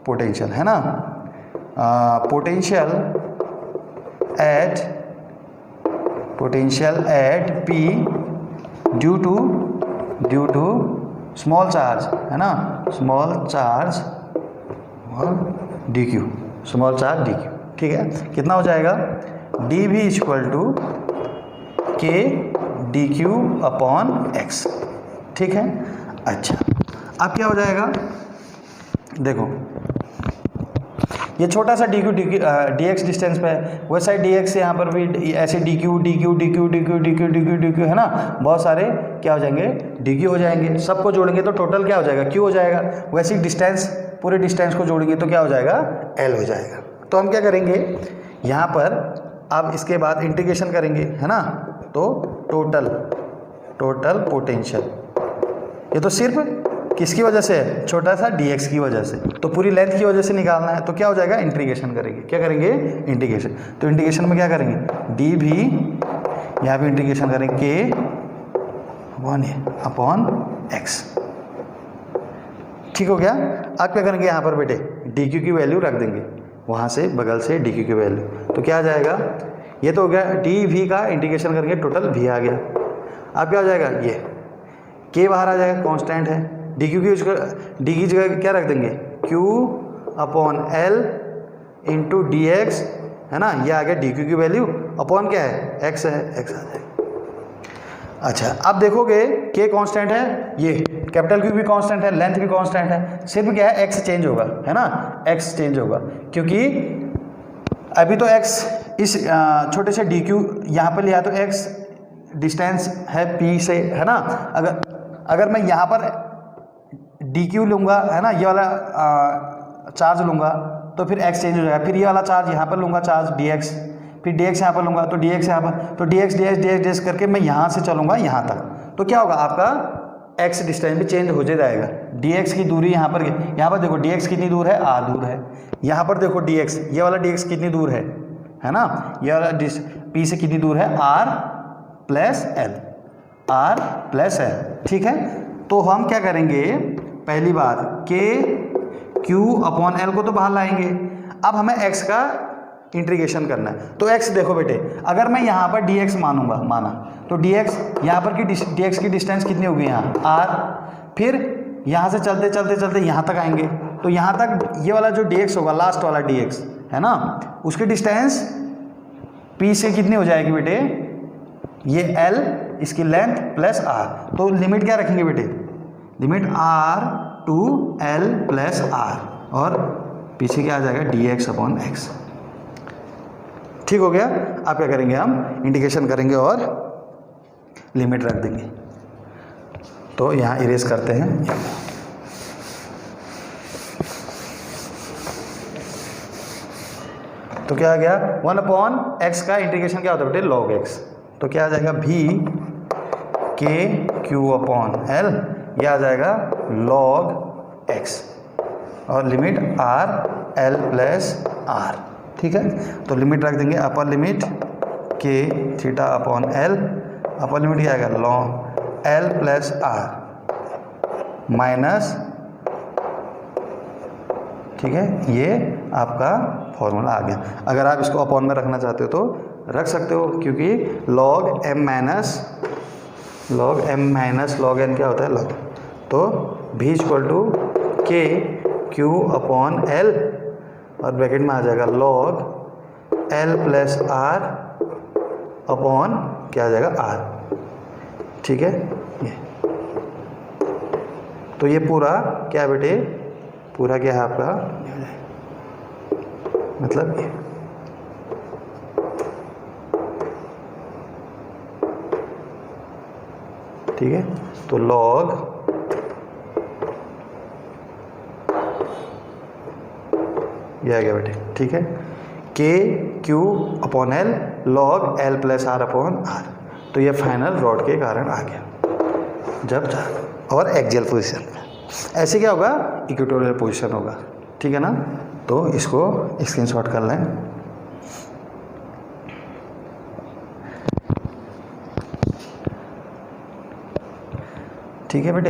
पोटेंशियल है ना, potential at p due to small charge है ना, small charge dq, small charge dq। ठीक है, कितना हो जाएगा d v equal to k d q upon x. ठीक है, अच्छा अब क्या हो जाएगा, देखो ये छोटा सा D Q D x distance पे है, वैसा ही डी एक्स यहाँ पर भी ऐसे डी क्यू है ना, बहुत सारे क्या हो जाएंगे डी क्यू हो जाएंगे, सबको जोड़ेंगे तो टोटल क्या हो जाएगा क्यू हो जाएगा, वैसे ही डिस्टेंस पूरे डिस्टेंस को जोड़ेंगे तो क्या हो जाएगा एल हो जाएगा। तो हम क्या करेंगे यहाँ पर, अब इसके बाद इंटीग्रेशन करेंगे है ना, तो टोटल पोटेंशियल, ये तो सिर्फ किसकी वजह से है, छोटा सा dx की वजह से, तो पूरी लेंथ की वजह से निकालना है, तो क्या हो जाएगा इंटीग्रेशन करेंगे, क्या करेंगे इंटीग्रेशन। तो इंटीग्रेशन में क्या करेंगे डी भी यहाँ पे इंटीग्रेशन करेंगे के अपॉन एक्स। ठीक हो गया। अब क्या करेंगे यहाँ पर बेटे डी क्यू की वैल्यू रख देंगे, वहाँ से बगल से डी क्यू की वैल्यू, तो क्या आ जाएगा, ये तो हो गया डी वी का इंटीग्रेशन करेंगे टोटल वी आ गया। अब क्या हो जाएगा, ये के बाहर आ जाएगा, कांस्टेंट है, डी क्यू की डी की जगह क्या रख देंगे Q upon l into D x है ना, ये आ गया डी क्यू की वैल्यू, अपॉन क्या है एक्स है, एक्स आ जाएगा। अच्छा अब देखोगे के कांस्टेंट है, ये कैपिटल क्यू भी कांस्टेंट है, लेंथ भी कांस्टेंट है, सिर्फ क्या है एक्स चेंज होगा है ना, एक्स चेंज होगा, क्योंकि अभी तो एक्स इस छोटे से डी क्यू यहाँ पर लिया तो एक्स डिस्टेंस है पी से है ना, अगर मैं यहाँ पर डी क्यू लूँगा है ना, ये वाला चार्ज लूँगा तो फिर एक्स चेंज हो जाएगा, फिर ये वाला चार्ज यहाँ पर लूँगा चार्ज डी एक्स, फिर डी एक्स यहाँ पर लूँगा तो डी एक्स यहाँ पर, तो डी एक्स करके मैं यहाँ से चलूँगा यहाँ तक, तो क्या होगा आपका एक्स डिस्टेंस भी चेंज हो जाएगा। डी एक्स की दूरी यहाँ पर देखो डी एक्स कितनी दूर है, आर दूर है, यहाँ पर देखो डी एक्स, ये वाला डी एक्स कितनी दूर है ना, ये वाला पी से कितनी दूर है, आर प्लस एल। ठीक है, तो हम क्या करेंगे, पहली बात के क्यू अपॉन एल को तो बाहर लाएंगे, अब हमें एक्स का इंटीग्रेशन करना है। तो x देखो बेटे, अगर मैं यहाँ पर dx माना तो dx यहाँ पर की dx की डिस्टेंस कितनी होगी यहाँ r, फिर यहाँ से चलते चलते यहाँ तक आएंगे, तो यहाँ तक ये वाला जो dx होगा लास्ट वाला dx है ना, उसकी डिस्टेंस p से कितनी हो जाएगी बेटे, ये l इसकी लेंथ प्लस r, तो लिमिट क्या रखेंगे बेटे, limit r to l plus r, और पीछे क्या आ जाएगा dx अपॉन x। ठीक हो गया। अब क्या करेंगे, हम इंटीग्रेशन करेंगे और लिमिट रख देंगे, तो यहाँ इरेज करते हैं, तो क्या आ गया 1/x का इंटीग्रेशन क्या होता है बेटे log x, तो क्या आ जाएगा v के क्यू अपॉन एल, यह आ जाएगा log x, और limit r l plus r। ठीक है। तो लिमिट रख देंगे upper limit k theta upon l, upper limit क्या आएगा log l plus r minus, ठीक है, ये आपका फॉर्मूला आ गया। अगर आप इसको अपॉन में रखना चाहते हो तो रख सकते हो, क्योंकि log m minus log n क्या होता है लॉग, तो भी equal to k q upon l और ब्रैकेट में आ जाएगा log l plus r upon क्या आ जाएगा आर, ठीक है। ये तो ये पूरा क्या बेटे, पूरा क्या है आपका, मतलब ये ठीक है। तो लॉग ये आ गया बेटे, ठीक है, k q upon l log l plus r upon r. तो ये फाइनल रॉड के कारण आ गया जब और एक्सियल पोजीशन में। ऐसे क्या होगा, इक्वेटोरियल पोजीशन होगा, ठीक है ना। तो इसको स्क्रीनशॉट कर लें। ठीक है बेटे,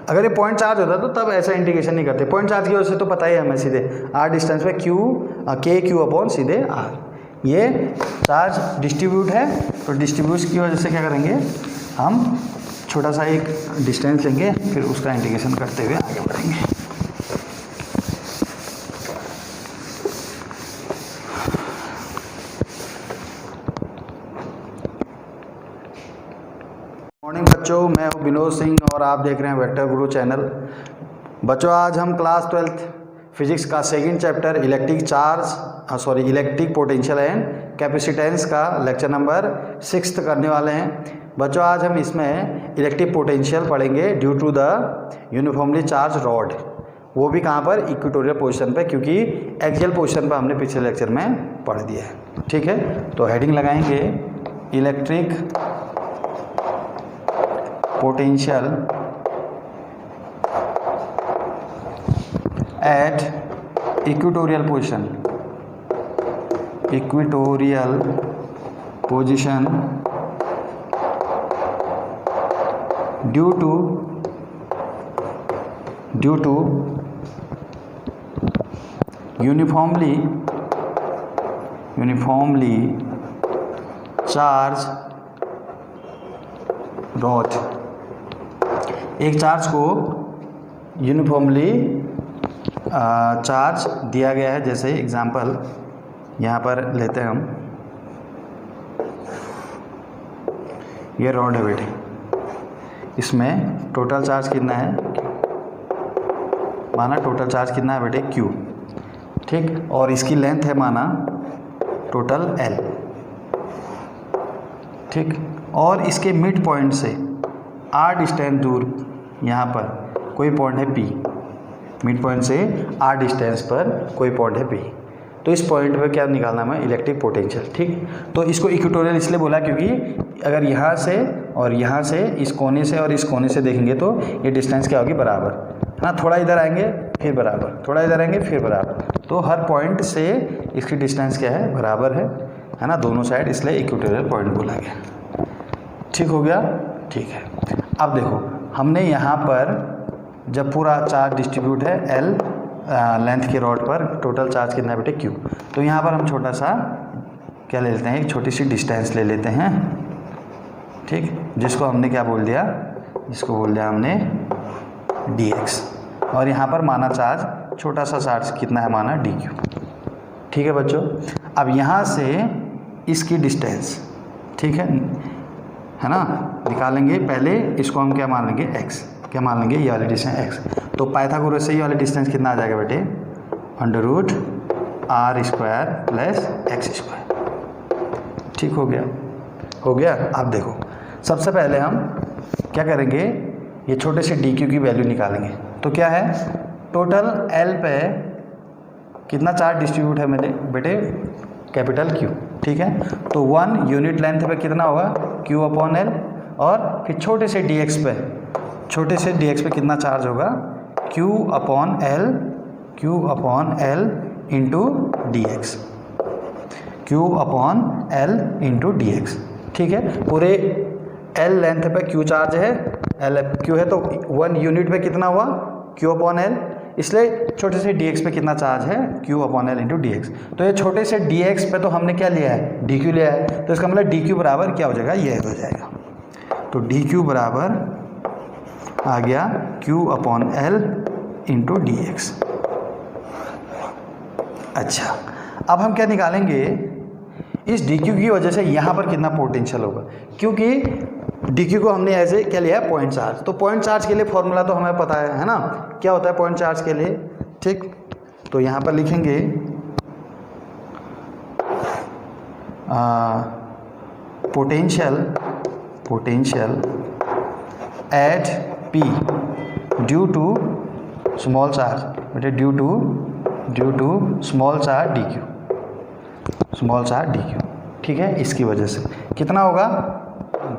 अगर ये पॉइंट चार्ज होता तो तब ऐसा इंडिकेशन नहीं करते। पॉइंट चार्ज की वजह से तो पता ही है हमें, सीधे आर डिस्टेंस पे क्यू के क्यू अपॉन सीधे आर। ये चार्ज डिस्ट्रीब्यूट है, तो डिस्ट्रीब्यूट की वजह से क्या करेंगे, हम छोटा सा एक डिस्टेंस लेंगे, फिर उसका इंडिकेशन करते हुए आगे बढ़ेंगे। मॉर्निंग बच्चों, मैं हूं विनोद सिंह और आप देख रहे हैं वेक्टर गुरु चैनल। बच्चों आज हम क्लास 12th फिजिक्स का second chapter electric potential and capacitance का लेक्चर नंबर 6 करने वाले हैं। बच्चों आज हम इसमें इलेक्ट्रिक पोटेंशियल पढ़ेंगे due to the uniformly charge rod, वो भी कहाँ पर, इक्वेटोरियल पोजीशन पे, क्योंकि एक्सियल पोजीशन पर हमने पिछले लेक्चर में पढ़ दिया है। ठीक है, तो हेडिंग लगाएंगे electric potential at equatorial position due to uniformly charge rod. एक चार्ज को यूनिफॉर्मली चार्ज दिया गया है, जैसे एग्जांपल यहाँ पर लेते हैं हम, ये रॉड है बेटे, इसमें टोटल चार्ज कितना है, माना टोटल चार्ज कितना है बेटे Q, ठीक, और इसकी लेंथ है माना टोटल L, ठीक, और इसके मिड पॉइंट से R डिस्टेंस दूर यहाँ पर कोई पॉइंट है P, मिड पॉइंट से R डिस्टेंस पर कोई पॉइंट है P। तो इस पॉइंट पर क्या निकालना है, इलेक्ट्रिक पोटेंशियल। ठीक, तो इसको इक्वेटोरियल इसलिए बोला क्योंकि अगर यहाँ से और यहाँ से, इस कोने से और इस कोने से देखेंगे तो ये डिस्टेंस क्या होगी, बराबर है ना। थोड़ा इधर आएंगे फिर बराबर, थोड़ा इधर आएंगे फिर बराबर, तो हर पॉइंट से इसकी डिस्टेंस क्या है, बराबर है ना, दोनों साइड, इसलिए इक्वेटोरियल पॉइंट बोला गया। ठीक हो गया, ठीक है। अब देखो हमने यहाँ पर जब पूरा चार्ज डिस्ट्रीब्यूट है L लेंथ के रॉड पर, टोटल चार्ज कितना है बेटे Q, तो यहाँ पर हम छोटा सा क्या ले लेते हैं, एक छोटी सी डिस्टेंस ले लेते हैं, ठीक, जिसको हमने क्या बोल दिया, जिसको बोल दिया हमने dx, और यहाँ पर माना चार्ज, छोटा सा चार्ज कितना है, माना dq। ठीक है बच्चों, अब यहाँ से इसकी डिस्टेंस, ठीक है ना, निकालेंगे। पहले इसको हम क्या मान लेंगे, x, क्या मान लेंगे, ये वाली डिस्टेंस x। तो पाइथागोरस से ये वाली डिस्टेंस कितना आ जाएगा बेटे, √r² प्लस x²। ठीक हो गया, हो गया। अब देखो सबसे पहले हम क्या करेंगे, ये छोटे से dq की वैल्यू निकालेंगे। तो क्या है, टोटल L पे कितना चार्ज डिस्ट्रीब्यूट है मेरे बेटे, कैपिटल Q, ठीक है। तो 1 यूनिट लेंथ पे कितना होगा, Q अपॉन L, और फिर छोटे से dx पे कितना चार्ज होगा, Q upon L into D x, Q upon l into D x. ठीक है, पूरे एल लेंथ पे क्यू चार्ज है, एल क्यू है तो 1 यूनिट पे कितना हुआ क्यू अपॉन एल, इसलिए छोटे से डी एक्स पे कितना चार्ज है Q upon l into D x. तो ये छोटे से डी एक्स पे तो हमने क्या लिया है डी क्यू लिया है, तो इसका मतलब डी क्यू बराबर क्या हो जाएगा ये हो जाएगा, तो डी क्यू बराबर आ गया Q upon l into D x. अच्छा, अब हम क्या निकालेंगे, इस डी क्यू की वजह से यहाँ पर कितना पोटेंशियल होगा, क्योंकि डी क्यू को हमने ऐसे क्या लिया है पॉइंट चार्ज, तो पॉइंट चार्ज के लिए फॉर्मूला तो हमें पता है ना, क्या होता है पॉइंट चार्ज के लिए। ठीक, तो यहाँ पर लिखेंगे potential at P due to small charge, बेटे due to small charge d q, small charge d q. ठीक है, इसकी वजह से कितना होगा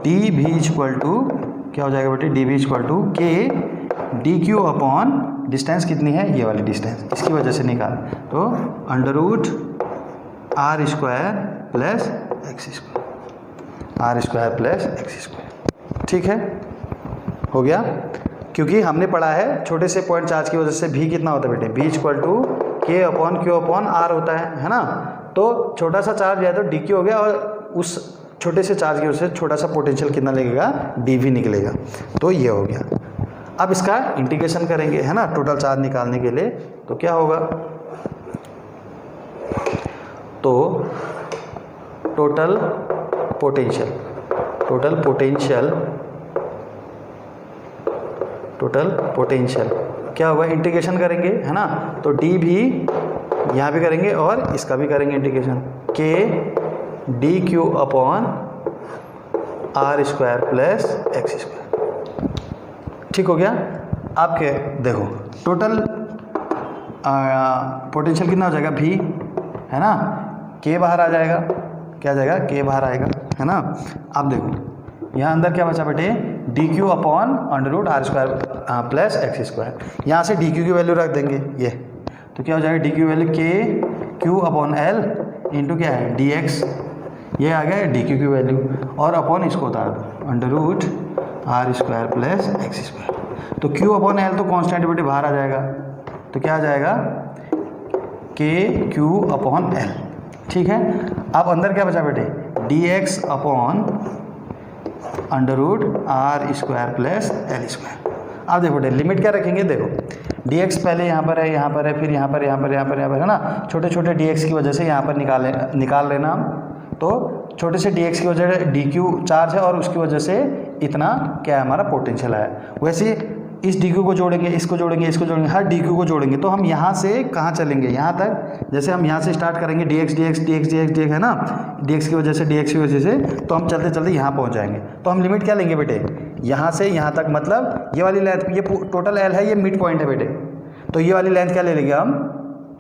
डी भी इक्वल टू क्या हो जाएगा बेटे, डी भी equal to k d q upon distance कितनी है ये वाली डिस्टेंस, इसकी वजह से निकाल, तो under root r square plus x square, r square plus x square. ठीक है, हो गया, क्योंकि हमने पढ़ा है छोटे से पॉइंट चार्ज की वजह से भी कितना होता है बेटे, भी इक्वल टू के अपॉन क्यू अपॉन आर होता है ना, तो छोटा सा चार्ज है तो डी क्यू हो गया, और उस छोटे से चार्ज की वजह से छोटा सा पोटेंशियल कितना लगेगा डी वी निकलेगा, तो ये हो गया। अब इसका इंटीग्रेशन करेंगे है ना टोटल चार्ज निकालने के लिए, तो क्या होगा, तो टोटल पोटेंशियल क्या होगा, इंटीग्रेशन करेंगे है ना, तो डी भी यहाँ भी करेंगे और इसका भी करेंगे integration, k d q upon r square plus x square. ठीक हो गया। आप क्या देखो टोटल पोटेंशियल कितना हो जाएगा भी, है ना, के बाहर आ जाएगा, क्या आ जाएगा के बाहर आएगा, है ना। आप देखो यहाँ अंदर क्या बचा बेटे, d q upon under root r square plus x square, यहाँ से डी क्यू की वैल्यू रख देंगे ये, तो क्या हो जाएगा d q value k q upon l into क्या है डी एक्स, ये आ गया डी क्यू की वैल्यू, और अपॉन इसको उतार दो under root r square plus x square, तो क्यू अपॉन एल तो कॉन्स्टेंट बेटे बाहर आ जाएगा, तो क्या आ जाएगा के क्यू अपॉन एल। ठीक है, अब अंदर क्या बचा बेटे, d x upon under root r square plus l square. अब देखो बेटे लिमिट क्या रखेंगे, देखो डी एक्स पहले यहाँ पर है, यहाँ पर है, फिर यहाँ पर, यहाँ पर, यहाँ पर, यहाँ पर, है ना, छोटे छोटे डी एक्स की वजह से यहाँ पर निकाल लेना हम, तो छोटे से डी एक्स की वजह से डी क्यू चार्ज है और उसकी वजह से इतना क्या है हमारा पोटेंशियल है। वैसे इस डी क्यू को जोड़ेंगे, इसको जोड़ेंगे, इसको जोड़ेंगे, हर डी क्यू को जोड़ेंगे, तो हम यहाँ से कहाँ चलेंगे, यहाँ तक, जैसे हम यहाँ से स्टार्ट करेंगे D x D x D x D x D x, है ना, डी एक्स की वजह से डी एक्स की वजह से, तो हम चलते चलते यहाँ पहुँच जाएंगे। तो हम लिमिट क्या लेंगे बेटे, यहाँ से यहाँ तक, मतलब ये वाली लेंथ, ये टोटल एल है, ये मिड पॉइंट है बेटे, तो ये वाली लेंथ क्या ले लेंगे हम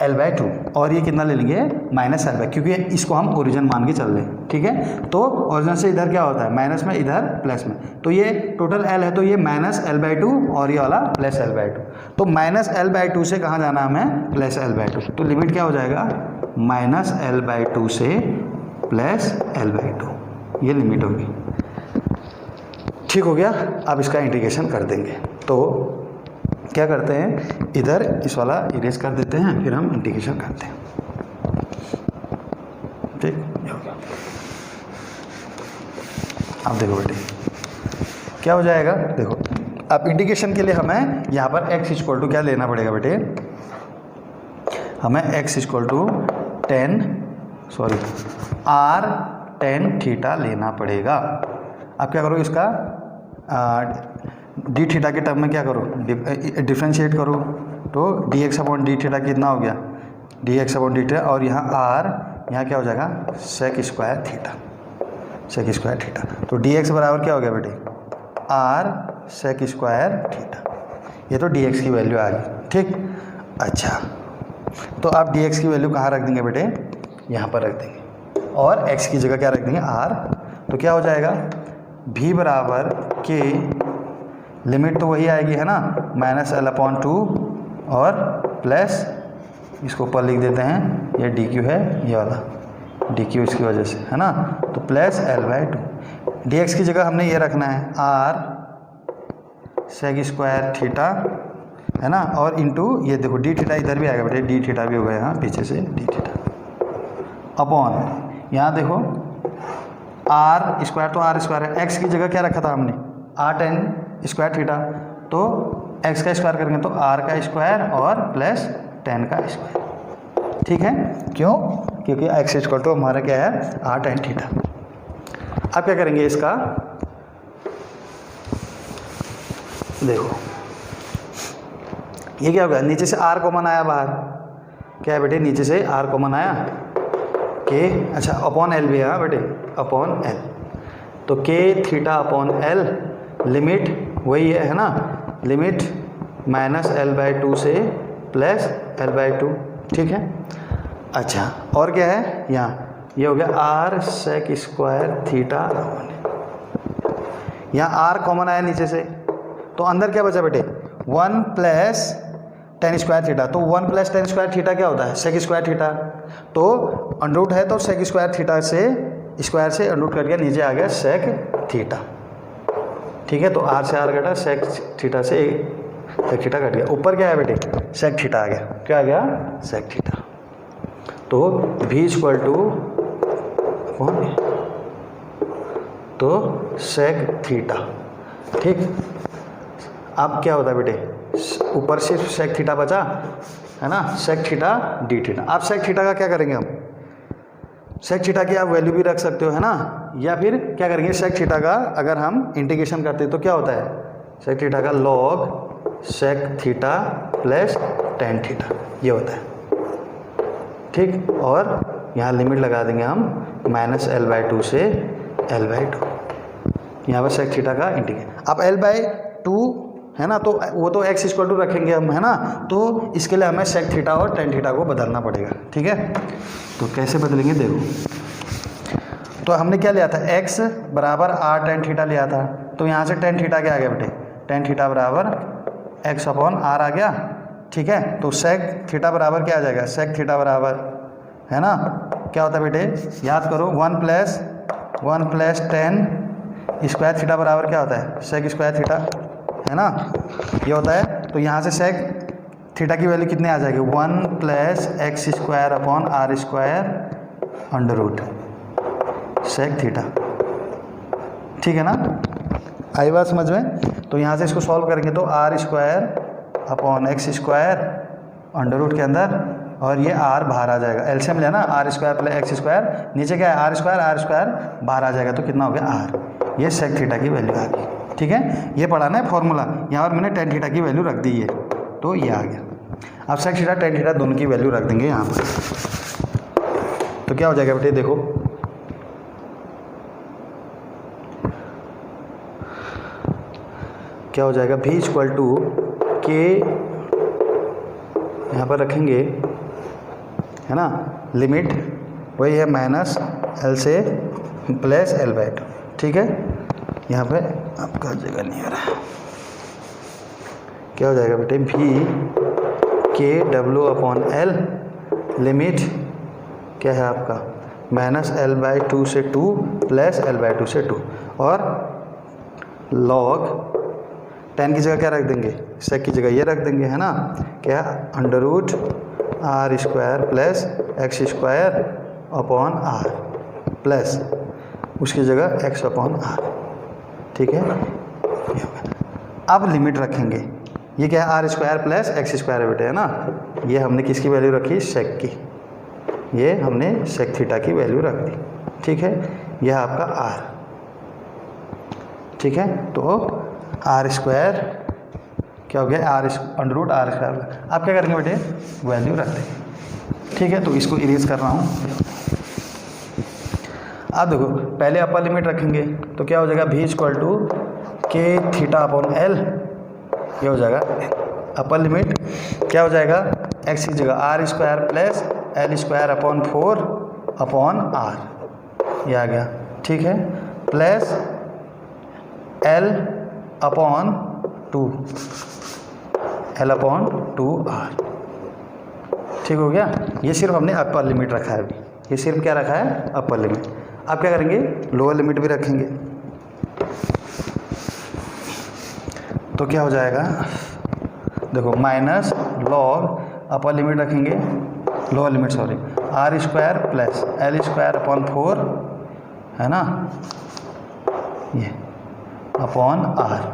l/2, और ये कितना ले लेंगे -l/, क्योंकि इसको हम ओरिजिन मान के चल रहे हैं। ठीक है, तो ओरिजिन से इधर क्या होता है माइनस में, इधर प्लस में, तो ये टोटल l है, तो ये -l/2 और ये वाला +l/2, तो -l/2 से कहाँ जाना हमें +l/2, तो लिमिट क्या हो जाएगा -l/2 से +l/2, ये लिमिट होगी। ठीक हो गया। अब इसका इंटीग्रेशन कर देंगे, तो क्या करते हैं, इधर इस वाला इरेज कर देते हैं, फिर हम इंटीग्रेशन करते हैं। ठीक, अब देखो बेटे क्या हो जाएगा, देखो अब इंटीग्रेशन के लिए हमें यहाँ पर x इक्वल टू क्या लेना पड़ेगा बेटे, हमें x equal to r tan theta लेना पड़ेगा। अब क्या करो, इसका डी थीटा के टर्म में क्या करो, डिफ्रेंशिएट करो, तो d x upon d theta कितना हो गया, d x upon d theta, और यहाँ आर, यहाँ क्या हो जाएगा sec square theta, sec square theta, तो डी एक्स बराबर क्या हो गया बेटे आर सेक स्क्वायर थीटा, ये तो डी एक्स की वैल्यू आ गई। ठीक, अच्छा, तो आप डी एक्स की वैल्यू कहाँ रख देंगे बेटे, यहाँ पर रख देंगे, और एक्स की जगह क्या रख देंगे आर, तो क्या हो जाएगा भी बराबर के, लिमिट तो वही आएगी है ना -l/2 और इसको ऊपर लिख देते हैं, ये डी क्यू है ये वाला, डी क्यू इसकी वजह से है ना, तो प्लस L/2। डी एक्स की जगह हमने ये रखना है आर सेक स्क्वायर थीटा है ना, और इंटू ये देखो डी थीटा इधर भी आएगा बेटे, डी थीटा भी हो गया यहाँ पीछे से डी थीटा अपॉन यहाँ देखो आर स्क्वायर, तो आर स्क्वायर है, एक्स की जगह क्या रखा था हमने आर टेन स्क्वायर थीटा, तो एक्स का स्क्वायर करेंगे तो आर का स्क्वायर और प्लस टेन का स्क्वायर। ठीक है, क्यों? क्योंकि एक्स इक्वल टू हमारा क्या है आर टेन थीटा। अब क्या करेंगे इसका, देखो ये क्या होगा, नीचे से आर कॉमन आया बाहर, क्या है बेटे नीचे से आर कॉमन आया के, अच्छा अपॉन एल भी है बेटे, अपॉन एल, तो के थीटा अपॉन एल लिमिट वही है ना, लिमिट -L/2 से प्लस L/2। ठीक है, अच्छा और क्या है यहाँ, ये हो गया आर सेक स्क्वायर थीटा, यहाँ आर कॉमन आया नीचे से, तो अंदर क्या बचा बेटे 1 प्लस टेन स्क्वायर थीटा, तो 1 प्लस टेन स्क्वायर थीटा क्या होता है सेक स्क्वायर थीटा, तो अंडरूट है तो सेक स्क्वायर थीटा से स्क्वायर से अंडरूट कट गया, नीचे आ गया सेक थीटा। ठीक है, तो आर से आर कटा, सेक थीटा से सेक थीटा कट गया, ऊपर क्या है बेटे सेक थीटा आ गया, क्या आ गया सेक थीटा, तो v इक्वल टू कौन, तो सेक थीटा। ठीक, अब क्या होता है बेटे, ऊपर सिर्फ सेक थीटा बचा है ना, सेक थीटा डी थीटा। अब सेक थीटा का क्या करेंगे हम, सेक थीटा की आप वैल्यू भी रख सकते हो है ना, या फिर क्या करेंगे सेक थीटा का अगर हम इंटीग्रेशन करते हैं तो क्या होता है, सेक थीटा का log sec theta plus tan theta ये होता है। ठीक, और यहाँ लिमिट लगा देंगे हम -L/2 से L/2, यहाँ पर सेक थीटा का इंटीग्रेशन। अब L/2 है ना, तो वो तो x इक्वल टू रखेंगे हम है ना, तो इसके लिए हमें सेक थीटा और टेन थीटा को बदलना पड़ेगा। ठीक है, तो कैसे बदलेंगे देखो, तो हमने क्या लिया था x बराबर आर टेन थीटा लिया था, तो यहाँ से टेन थीटा क्या आ गया बेटे, टेन थीटा बराबर x अपॉन आर आ गया। ठीक है, तो सेक थीटा बराबर क्या आ जाएगा, सेक थीटा बराबर है ना क्या होता है बेटे, याद करो 1 प्लस टेन स्क्वायर थीटा बराबर क्या होता है सेक स्क्वायर थीटा है ना, ये होता है। तो यहाँ से सेक थीटा की वैल्यू कितने आ जाएगी, 1 plus x square upon r square under root sec theta. ठीक है ना, आई बात समझ में। तो यहाँ से इसको सॉल्व करेंगे तो r square upon x square under root के अंदर, और ये आर बाहर आ जाएगा, एलसीएम लेना r square plus x square, नीचे क्या है आर स्क्वायर बाहर आ जाएगा, तो कितना हो गया आर, ये सेक थीटा की वैल्यू आ गई। ठीक है, ये पढ़ाना है फॉर्मूला, यहाँ पर मैंने टेन थीटा की वैल्यू रख दी है, तो ये आ गया। अब सेक थीटा टेन थीटा दोनों की वैल्यू रख देंगे यहाँ पर, तो क्या हो जाएगा बेटे देखो, क्या हो जाएगा v इक्वल टू के, यहाँ पर रखेंगे है ना, लिमिट वही है -L से प्लस L/2। ठीक है, यहाँ पे आपका जगह नहीं आ रहा, क्या हो जाएगा बेटे v के W अपॉन L लिमिट क्या है आपका -L/2 से 2 प्लस L/2 से 2, और लॉग टेन की जगह क्या रख देंगे, सेक की जगह ये रख देंगे है ना, क्या under root r square plus x square upon r plus उसकी जगह एक्स अपॉन आर। ठीक है, अब लिमिट रखेंगे, ये क्या है r square plus x square है बेटे है ना, ये हमने किसकी वैल्यू रखी सेक की, ये हमने सेक थीटा की वैल्यू रख दी। ठीक है, यह आपका आर। ठीक है, तो आर स्क्वायर क्या हो गया r under root r square. आप क्या करेंगे बेटे वैल्यू रख देंगे। ठीक है, तो इसको इरेज कर रहा हूँ। अब देखो पहले अपर लिमिट रखेंगे तो क्या हो जाएगा v इक्वल टू के थीटा अपॉन एल, ये हो जाएगा अपर लिमिट क्या हो जाएगा x की जगह r square plus l square upon 4 upon r, ये आ गया। ठीक है, प्लस एल अपॉन 2 आर। ठीक हो गया। ये सिर्फ हमने अपर लिमिट रखा है अभी, ये सिर्फ क्या रखा है, अपर लिमिट। अब क्या करेंगे, लोअर लिमिट भी रखेंगे। तो क्या हो जाएगा, देखो माइनस लॉग, अपर लिमिट रखेंगे, lower limit sorry, r square plus l square upon 4 है ना, ये अपॉन आर।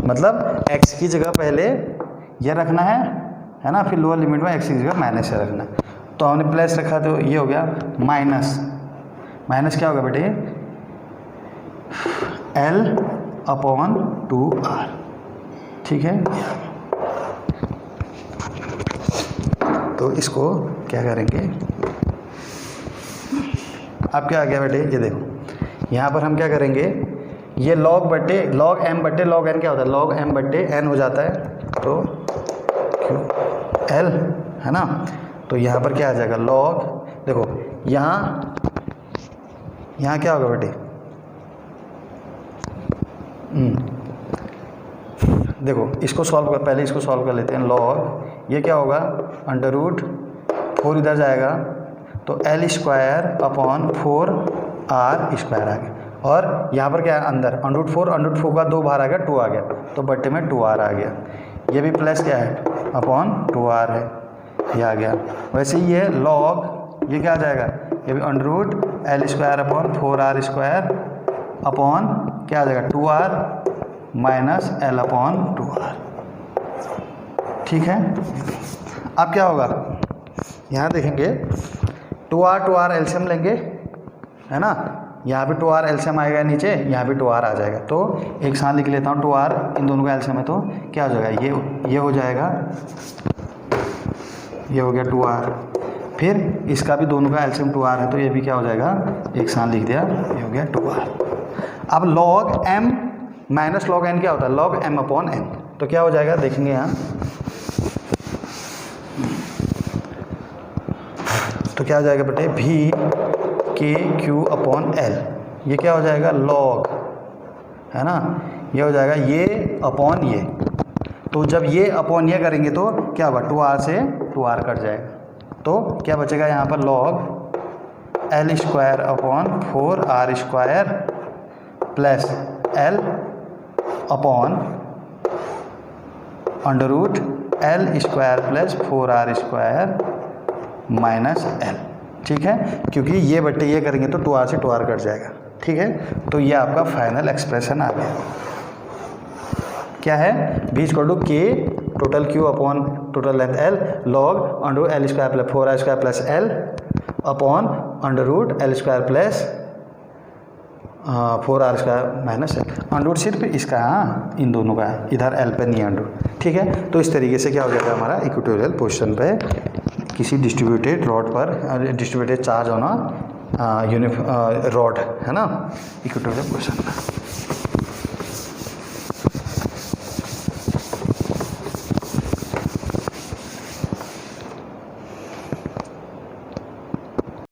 मतलब x की जगह पहले ये रखना है ना, फिर लोअर लिमिट में x की जगह माइनस से रखना है। तो हमने प्लस रखा तो ये हो गया माइनस, माइनस क्या होगा बेटे, l अपॉन 2r, ठीक है। तो इसको क्या करेंगे, अब क्या आ गया बेटे, ये देखो यहाँ पर हम क्या करेंगे, ये लॉग बटे लॉग m बटे लॉग n क्या होता है, लॉग m बटे n हो जाता है, तो l है ना। तो यहाँ पर क्या आ जाएगा, लॉग, देखो यहाँ क्या होगा बेटे, देखो इसको सॉल्व कर, पहले इसको सॉल्व कर लेते हैं। लॉग ये क्या होगा, अंडर रूट 4 इधर जाएगा तो L square upon 4 R square आ गया, और यहाँ पर क्या है अंदर अंडर रूट 4 का 2 बाहर आ गया, 2 आ गया, तो बट्टे में 2r आ गया। ये भी प्लस क्या है, अपॉन 2r है, ये आ गया। वैसे ही ये लॉग ये क्या आ जाएगा, ये भी under root L square upon 4r square upon क्या आ जाएगा 2r minus L upon 2r, ठीक है। अब क्या होगा, यहाँ देखेंगे 2r एलसीएम लेंगे है ना, यहाँ पे 2r एलसीएम आएगा नीचे, यहाँ पे 2r आ जाएगा, तो एक साथ लिख लेता हूँ 2r, इन दोनों का एलसीएम है तो क्या हो जाएगा, ये हो जाएगा, ये हो गया 2r, फिर इसका भी दोनों का एलसीएम 2r है तो ये भी क्या हो जाएगा, एक साथ लिख दिया, ये हो गया 2r। अब log m minus log n क्या होता है, लॉग m अपॉन n, तो क्या हो जाएगा देखेंगे यहाँ, तो क्या हो जाएगा बेटे, v k q upon l, ये क्या हो जाएगा लॉग है ना, ये हो जाएगा ये अपॉन ये, तो जब ये अपॉन ये करेंगे तो क्या होगा, 2r से 2r कट जाएगा, तो क्या बचेगा यहाँ पर log L square upon 4r square plus l upon under root L square plus 4r square minus l, ठीक है, क्योंकि ये बट्टे ये करेंगे तो 2r से 2r कट जाएगा, ठीक है। तो ये आपका फाइनल एक्सप्रेशन आ गया, क्या है, v equal to k total q upon total length l log under L square plus 4r square plus l upon under root L square plus 4r square minus l, under root सिर्फ इसका, हाँ इन दोनों का है, इधर l पे नहीं है अंडर, ठीक है। तो इस तरीके से क्या हो जाएगा हमारा इक्वेटोरियल पोजीशन पे किसी डिस्ट्रीब्यूटेड रॉड पर डिस्ट्रीब्यूटेड चार्ज होना रॉड है ना, इक्वेटोरियल पोजीशन पर।